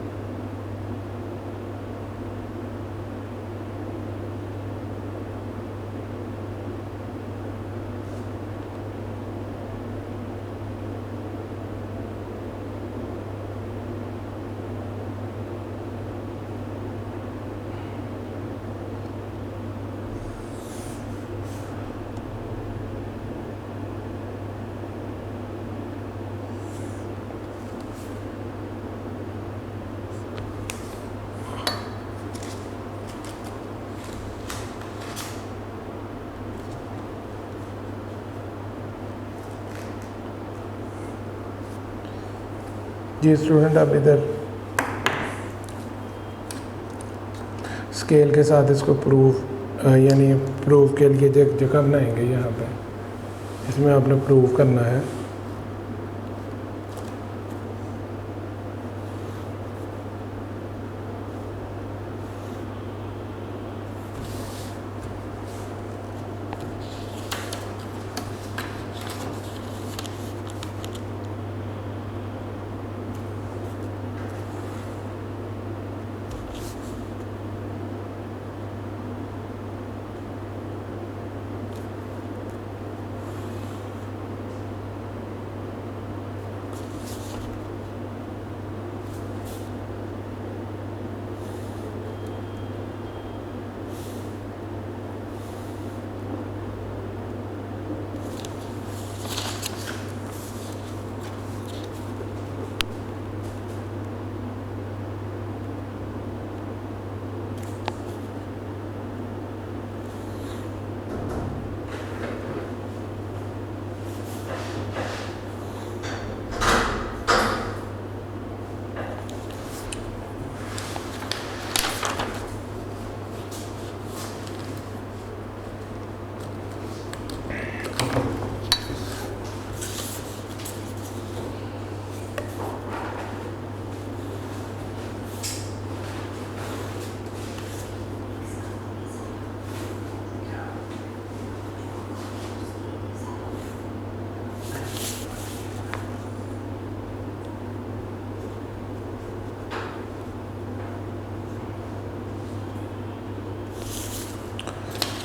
Speaker 1: जी स्टूडेंट, आप इधर स्केल के साथ इसको यानी प्रूव के लिए जगह बनाएंगे यहाँ पे, इसमें आपने प्रूव करना है।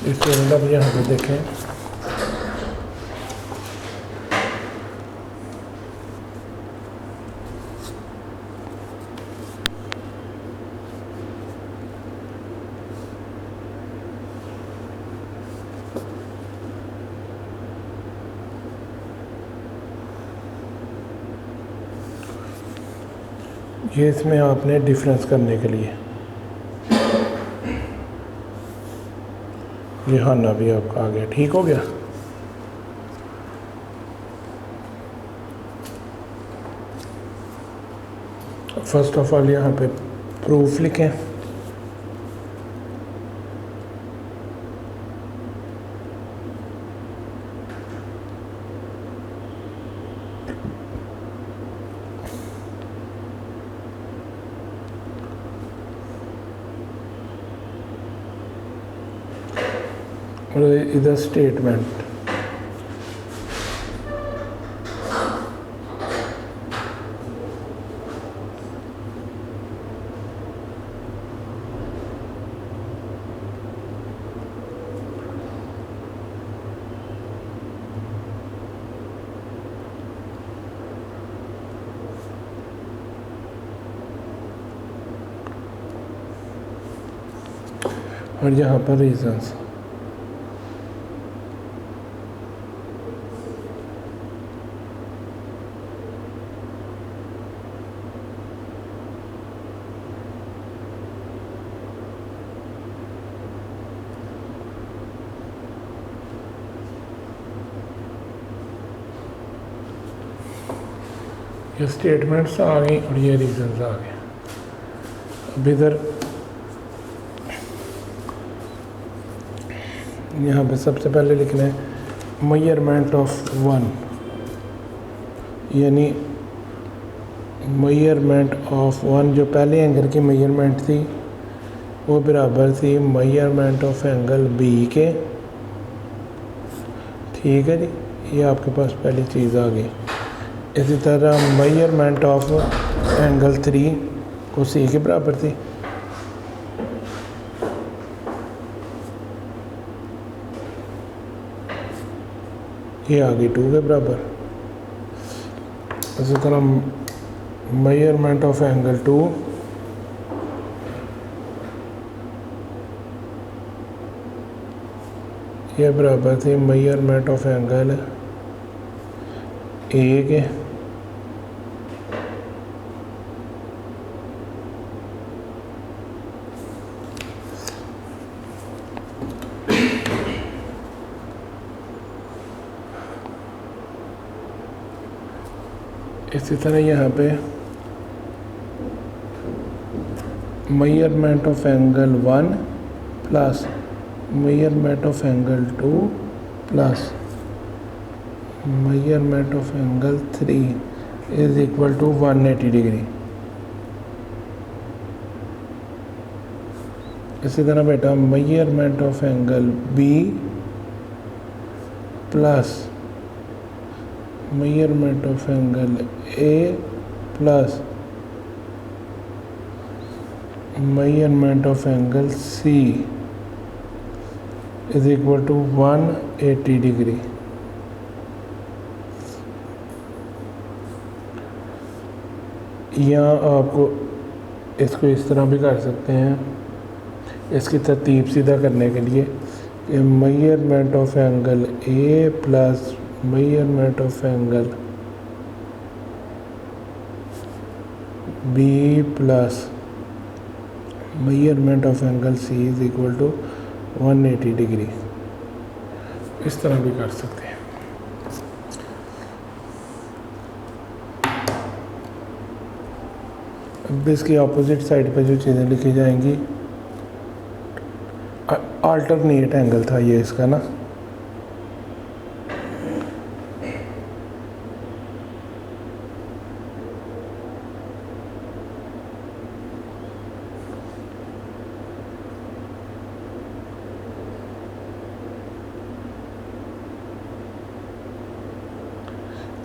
Speaker 1: इसके अंदर यहाँ पे देखें, ये इसमें आपने डिफरेंस करने के लिए ये हाना भी आपका आ गया। ठीक हो गया। फर्स्ट ऑफ ऑल यहाँ पे प्रूफ लिखें। और इधर स्टेटमेंट, और यहाँ पर रीजंस। ये स्टेटमेंट्स आ गई और ये रीजंस आ गए। अब इधर यहाँ पे सबसे पहले लिखना है मेजरमेंट ऑफ वन, यानी मेजरमेंट ऑफ वन जो पहले एंगल की मेजरमेंट थी वो बराबर थी मेजरमेंट ऑफ एंगल बी के। ठीक है जी, ये आपके पास पहली चीज़ आ गई। इसी तरह मेजरमेंट ऑफ एंगल 3 को सी के बराबर थी। ये आ गई 2 के बराबर। इसी तरह मेजरमेंट ऑफ एंगल 2 ये बराबर थी मेजरमेंट ऑफ एंगल ए के। इसी तरह यहाँ पे measurement of angle 1 plus measurement of angle 2 plus measurement of angle 3 is equal to 180 degree. इसी तरह बेटा measurement of angle B plus measurement of angle A plus measurement of angle C is equal to 180 degree. यहाँ आपको इसको इस तरह भी कर सकते हैं, इसकी तरतीब सीधा करने के लिए कि measurement of angle A plus measurement of angle B plus measurement of angle C is equal to 180 degree. इस तरह भी कर सकते हैं। अब इसकी अपोजिट साइड पे जो चीज़ें लिखी जाएंगी, अल्टरनेट एंगल था ये इसका ना,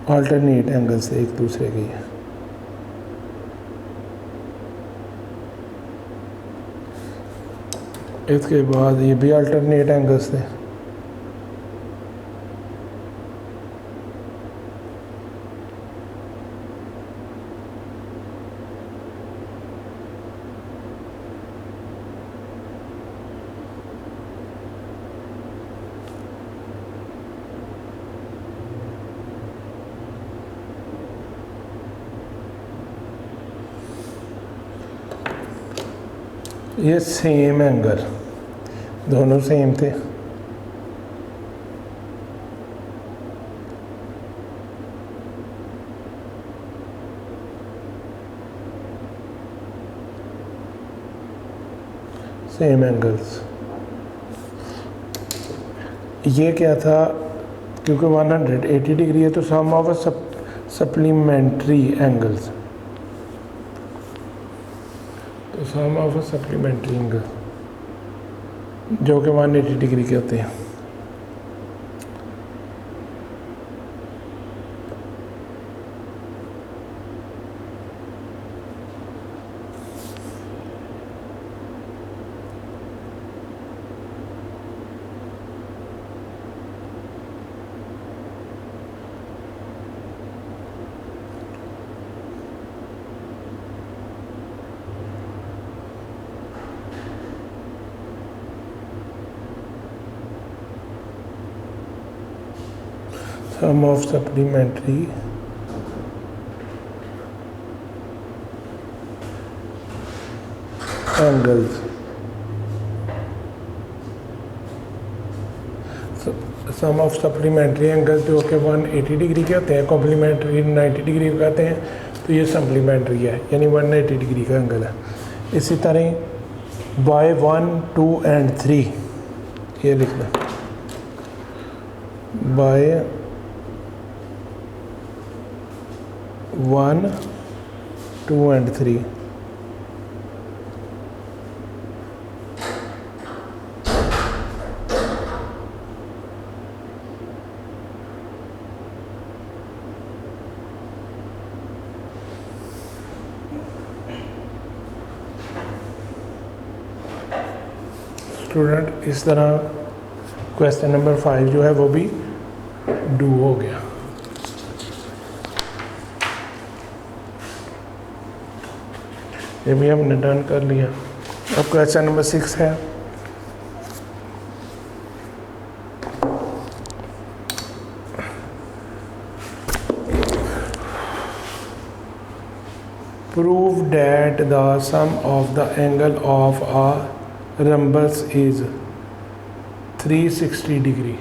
Speaker 1: अल्टरनेट एंगल से एक दूसरे की है। इसके बाद ये भी अल्टरनेट एंगल्स थे। ये सेम एंगल, दोनों सेम थे। Same angles. ये क्या था, क्योंकि 180 डिग्री है तो सम ऑफ सप्लीमेंट्री एंगल्स, तो सम ऑफ सप्लीमेंट्री एंगल जो कि 180 डिग्री के होते हैं। Sum of supplementary angles, sum of supplementary angle जो कि 180 डिग्री के होते हैं, कॉम्प्लीमेंट्री 90 डिग्री के कहते हैं, तो ये सप्लीमेंट्री है यानी 180 डिग्री का एंगल है। इसी तरह बाय 1, 2 एंड 3 ये लिखना, बाय 1, 2 एंड 3 180 स्टूडेंट इस तरह क्वेश्चन नंबर 5 जो है वो भी डू हो गया। ये भी हमने डन कर लिया। अब क्वेश्चन नंबर 6 है, prove that the sum of the angle of a rhombus is 360 degree.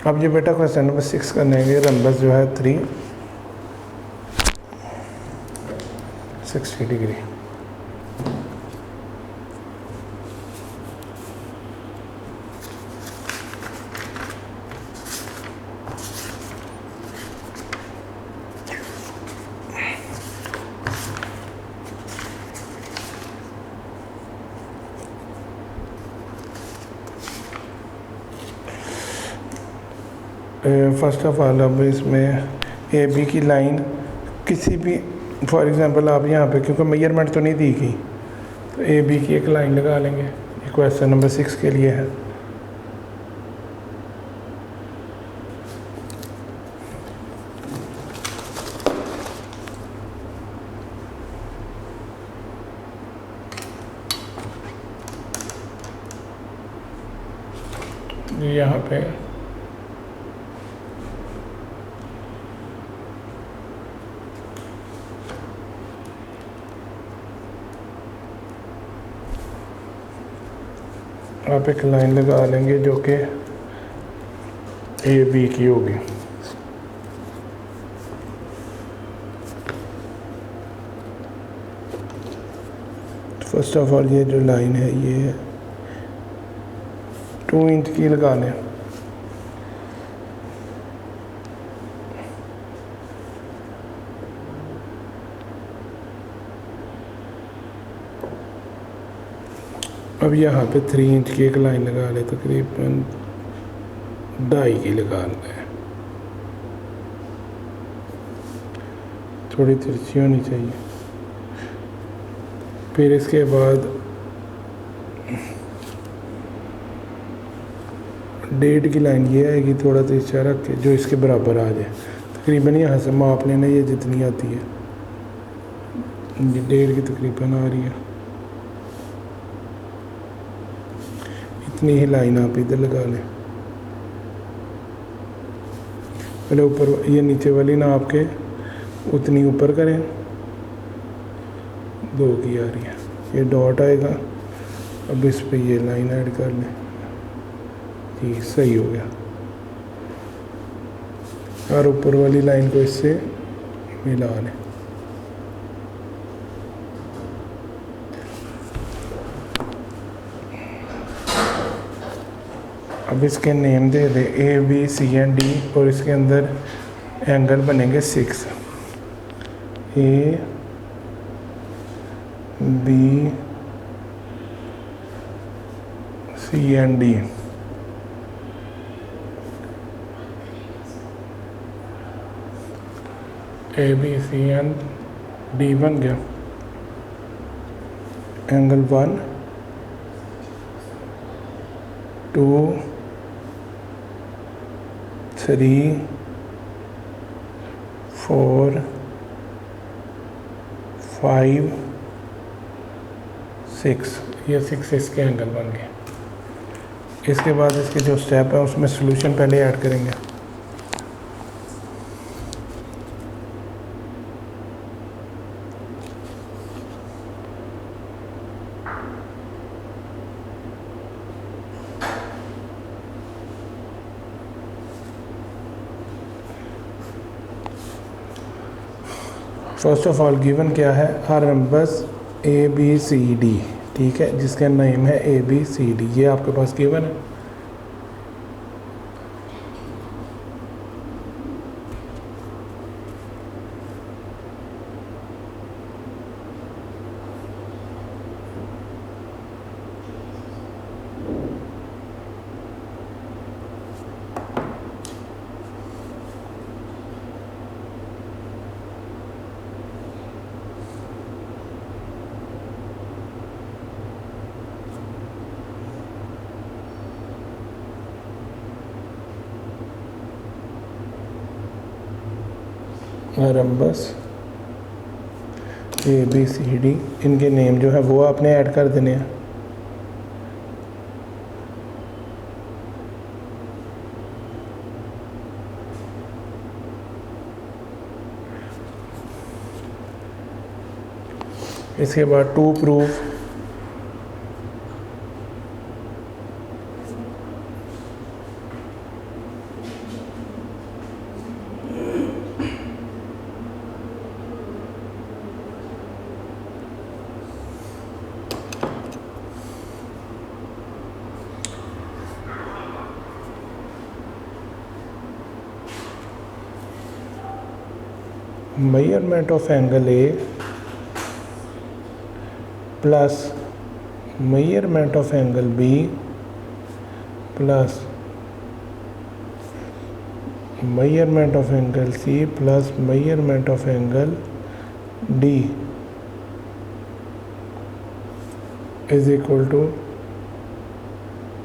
Speaker 1: अब ये बेटा क्वेश्चन नंबर 6 करने के रम्बस जो है 360 डिग्री। फर्स्ट ऑफ ऑल अब इसमें ए बी की लाइन किसी भी, फॉर एग्जांपल आप यहाँ पे क्योंकि मेजरमेंट तो नहीं दी गई तो ए बी की एक लाइन लगा लेंगे। ये क्वेश्चन नंबर 6 के लिए है। यहाँ पे आप एक लाइन लगा लेंगे जो कि ए बी की होगी। फर्स्ट ऑफ ऑल ये जो लाइन है ये 2 इंच की लगा लें। अब यहाँ पे 3 इंच की एक लाइन लगा ले, तकरीबन 2.5 की लगा लें। थोड़ी तिरछी होनी चाहिए। फिर इसके बाद 1.5 की लाइन ये आएगी, थोड़ा तिरछा रख के जो इसके बराबर आ जाए। तकरीबन यहाँ से माप लेना, ये जितनी आती है 1.5 की तकरीबन आ रही है। इतनी ही लाइन आप इधर लगा लें। पहले ऊपर ये नीचे वाली ना आपके उतनी ऊपर करें, 2 की आ रही है, ये डॉट आएगा। अब इस पे ये लाइन ऐड कर लें जी, सही हो गया। और ऊपर वाली लाइन को इससे मिला लें। अब इसके नेम दे दे A B C and D और इसके अंदर एंगल बनेंगे 6। A B C and D. A B C and D बन गया। एंगल 1 2 3 4 5 6, ये 6 इसके एंगल बन गए। इसके बाद इसके जो स्टेप है उसमें सॉल्यूशन पहले ऐड करेंगे। फर्स्ट ऑफ ऑल गिवन क्या है, हर rhombus A B C D, ठीक है, जिसका नेम है ए बी सी डी, ये आपके पास गिवन है। रम्बस ABCD, इनके नेम जो है वो आपने ऐड कर देने हैं। इसके बाद to prove measurement of angle A plus measurement of angle B plus measurement of angle C plus measurement of angle D is equal to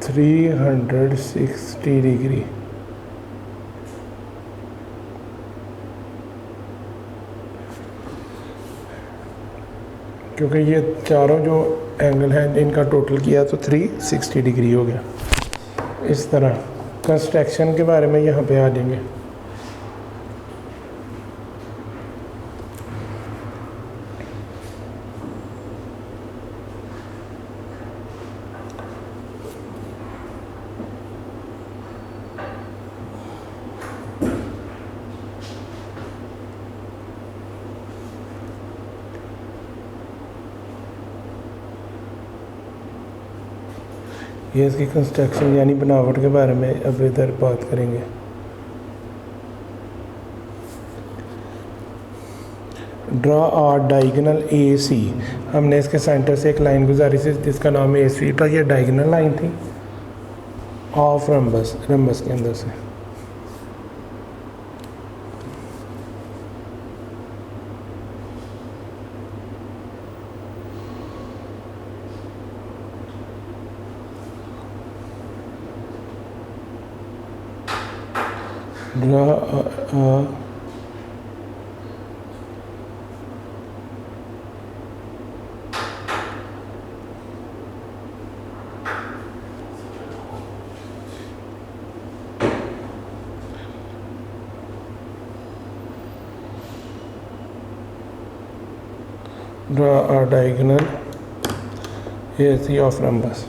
Speaker 1: 360 degree. क्योंकि ये चारों जो एंगल हैं इनका टोटल किया तो 360 डिग्री हो गया। इस तरह कंस्ट्रक्शन के बारे में यहाँ पे आ जाएंगे। ये इसकी कंस्ट्रक्शन यानी बनावट के बारे में अब इधर बात करेंगे। ड्रा आ डायगोनल AC, हमने इसके सेंटर से एक लाइन गुजारी थी जिसका नाम AC था। ये डायगोनल लाइन थी ऑफ रम्बस, रम्बस के अंदर से। Draw a diagonal AC of rhombus.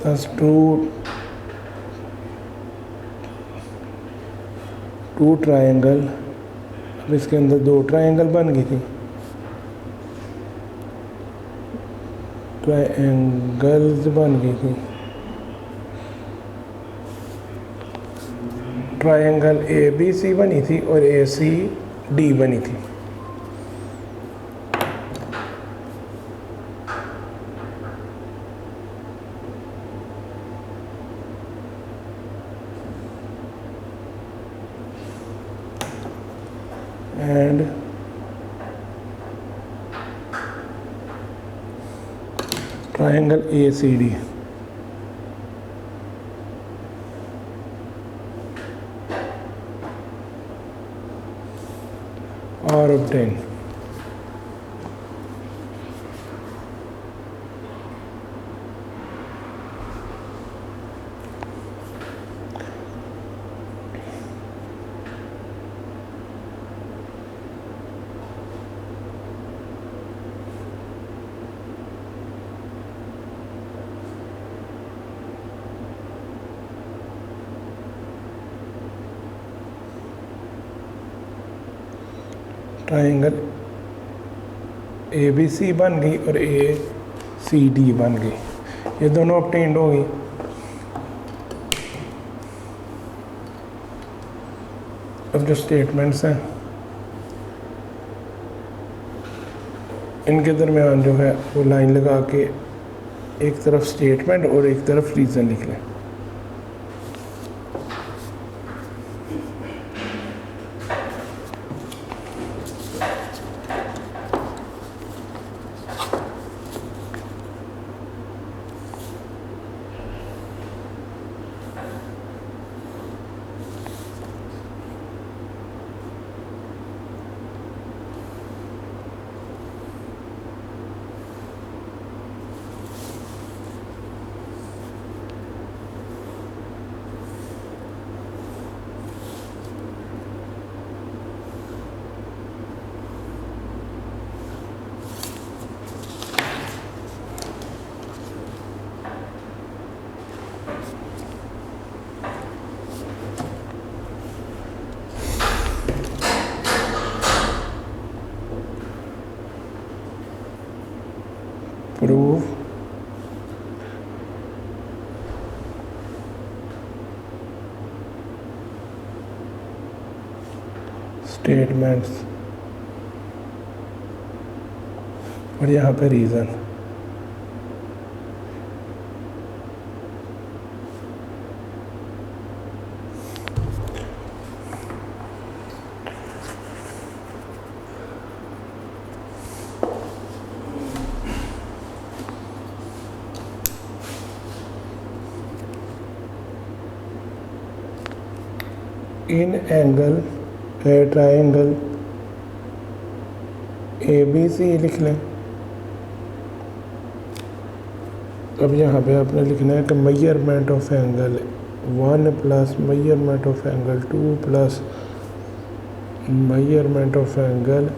Speaker 1: Thus two triangle, अब इसके अंदर दो ट्रायंगल बन गई थी। ट्रायंगल्स बन गई थी। ट्रायंगल ABC बनी थी और ACD बनी थी। And triangle ACD are obtained. Triangle A B C बन गई और ए सी डी बन गई, ये दोनों ऑब्टेन्ड हो गई। अब जो स्टेटमेंट्स हैं इनके दरमियान जो है वो लाइन लगा के एक तरफ स्टेटमेंट और एक तरफ रीज़न लिख लें। प्रूव स्टेटमेंट्स और यहाँ पे reason. In angle A triangle A B C लिख लें। अब यहाँ पे आपने लिखना है कि measurement of angle 1 plus measurement of angle 2 plus measurement of angle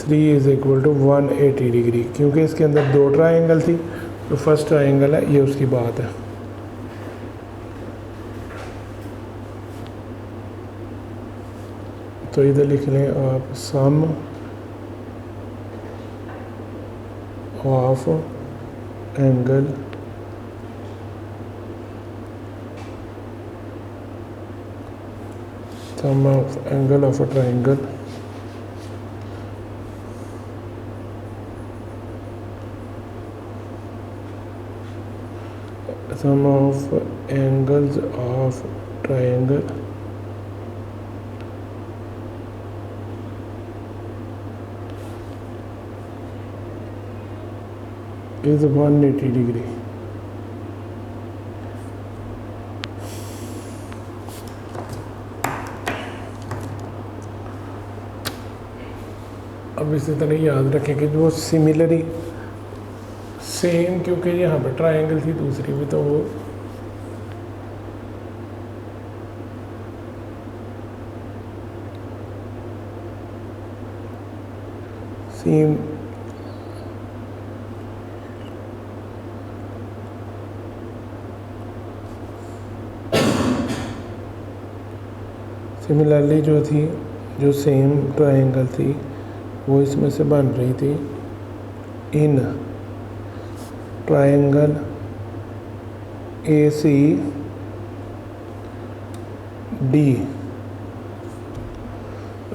Speaker 1: 3 is equal to 180 degree. क्योंकि इसके अंदर दो ट्राइंगल थी, तो फर्स्ट ट्राइंगल है, ये उसकी बात है। तो इधर लिख लें आप sum of angle sum of angle of a triangle sum of angles of triangle is 180 degree। अब इसी तरह याद रखें कि जो सिमिलरी सेम, क्योंकि यहाँ पर ट्रायंगल थी दूसरी भी, तो वो सेम सिमिलरली जो थी, जो सेम ट्रायंगल थी वो इसमें से बन रही थी in triangle A C D.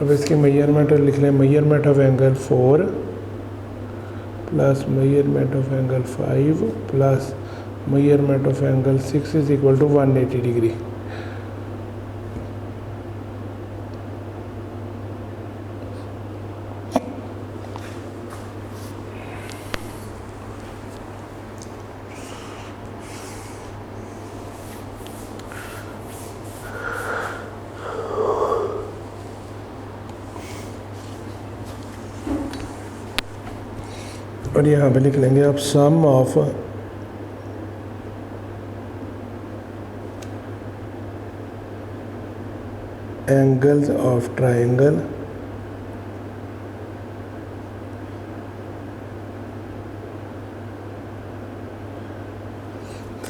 Speaker 1: अब इसकी मेजरमेंट लिख लें, measurement of angle 4 plus measurement of angle 5 plus measurement of angle 6 is equal to 180 degree. और यहाँ पे लिख लेंगे अब sum of angles of triangle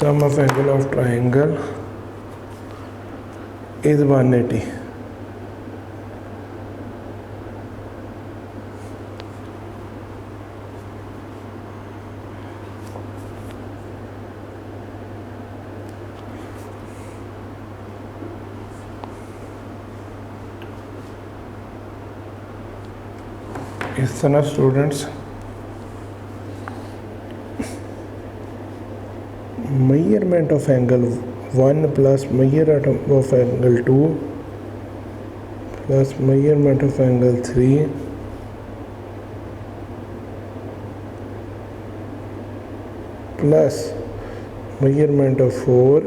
Speaker 1: sum of angle of triangle is 180। इस तरह students measurement of angle 1 plus measurement of angle 2 plus measurement of angle 3 plus measurement of 4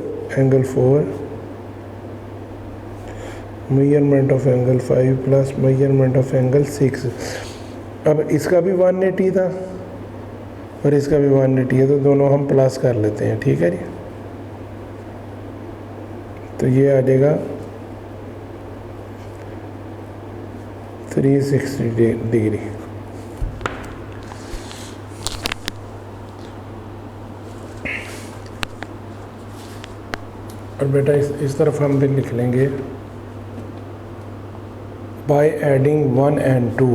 Speaker 1: angle 4 measurement of angle 5 plus measurement of angle 6। अब इसका भी 180 था और इसका भी 180 है, तो दोनों हम प्लस कर लेते हैं, ठीक है जी। तो ये आ जाएगा 360 डिग्री। और बेटा इस तरफ हम भी लिख लेंगे बाय एडिंग 1 and 2।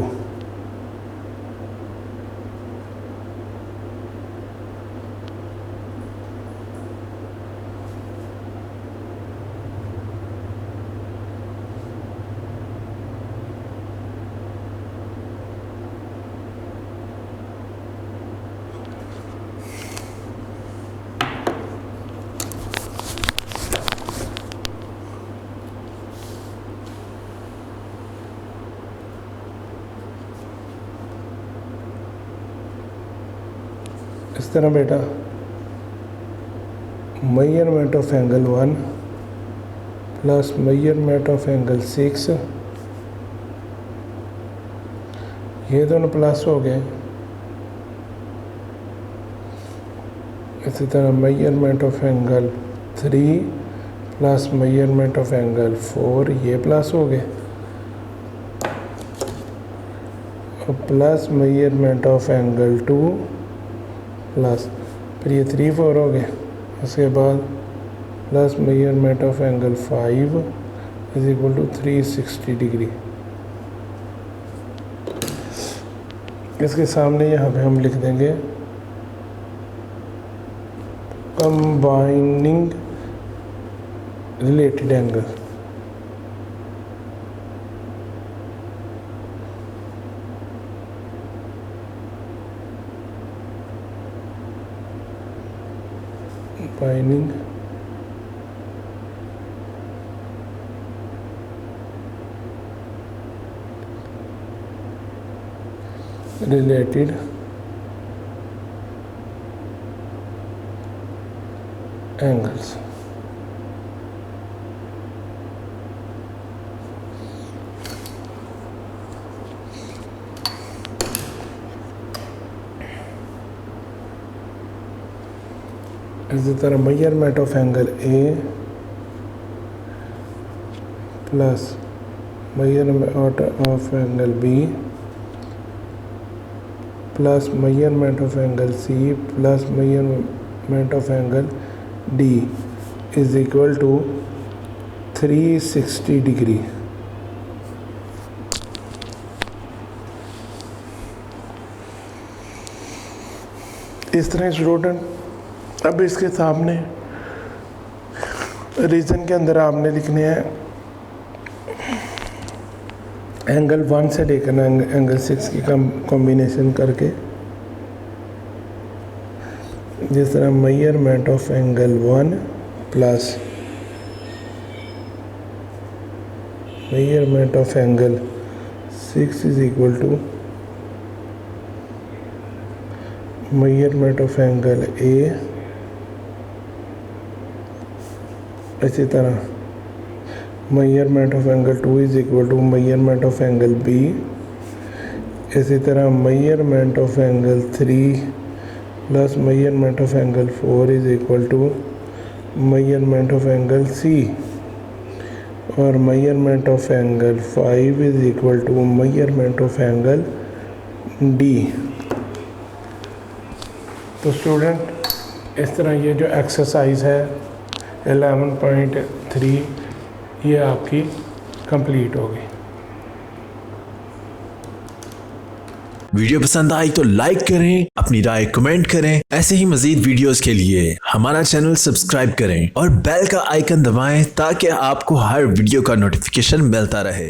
Speaker 1: इस तरह बेटा measurement of angle 1 plus measurement of angle 6, ये दोनों प्लस हो गए। इसी तरह measurement of angle 3 plus measurement of angle 4, ये प्लस हो गए। और plus measurement of angle 2 plus, फिर ये 3 4 हो गए। उसके बाद plus measurement of angle 5 is equal to 360 degree. इसके सामने यहाँ पे हम लिख देंगे combining related angle. Combining related angles. इसी तरह measurement of angle A plus measurement of angle B plus measurement of angle C plus measurement of angle D is equal to 360 degree. इस तरह स्टूडेंट अब इसके सामने रीजन के अंदर आपने लिखने हैं एंगल 1 से लेकर एंगल 6 की कॉम्बिनेशन करके, जिस तरह measurement of angle 1 plus measurement of angle 6 is equal to measurement of angle A. इसी तरह measurement of angle 2 is equal to measurement of angle B. इसी तरह measurement of angle 3 plus measurement of angle 4 is equal to measurement of angle C. और measurement of angle 5 is equal to measurement of angle D. तो student इस तरह ये जो exercise है 11.3 ये आपकी कंप्लीट होगी।
Speaker 2: वीडियो पसंद आई तो लाइक करें, अपनी राय कमेंट करें। ऐसे ही मजीद वीडियोस के लिए हमारा चैनल सब्सक्राइब करें और बेल का आइकन दबाएं ताकि आपको हर वीडियो का नोटिफिकेशन मिलता रहे।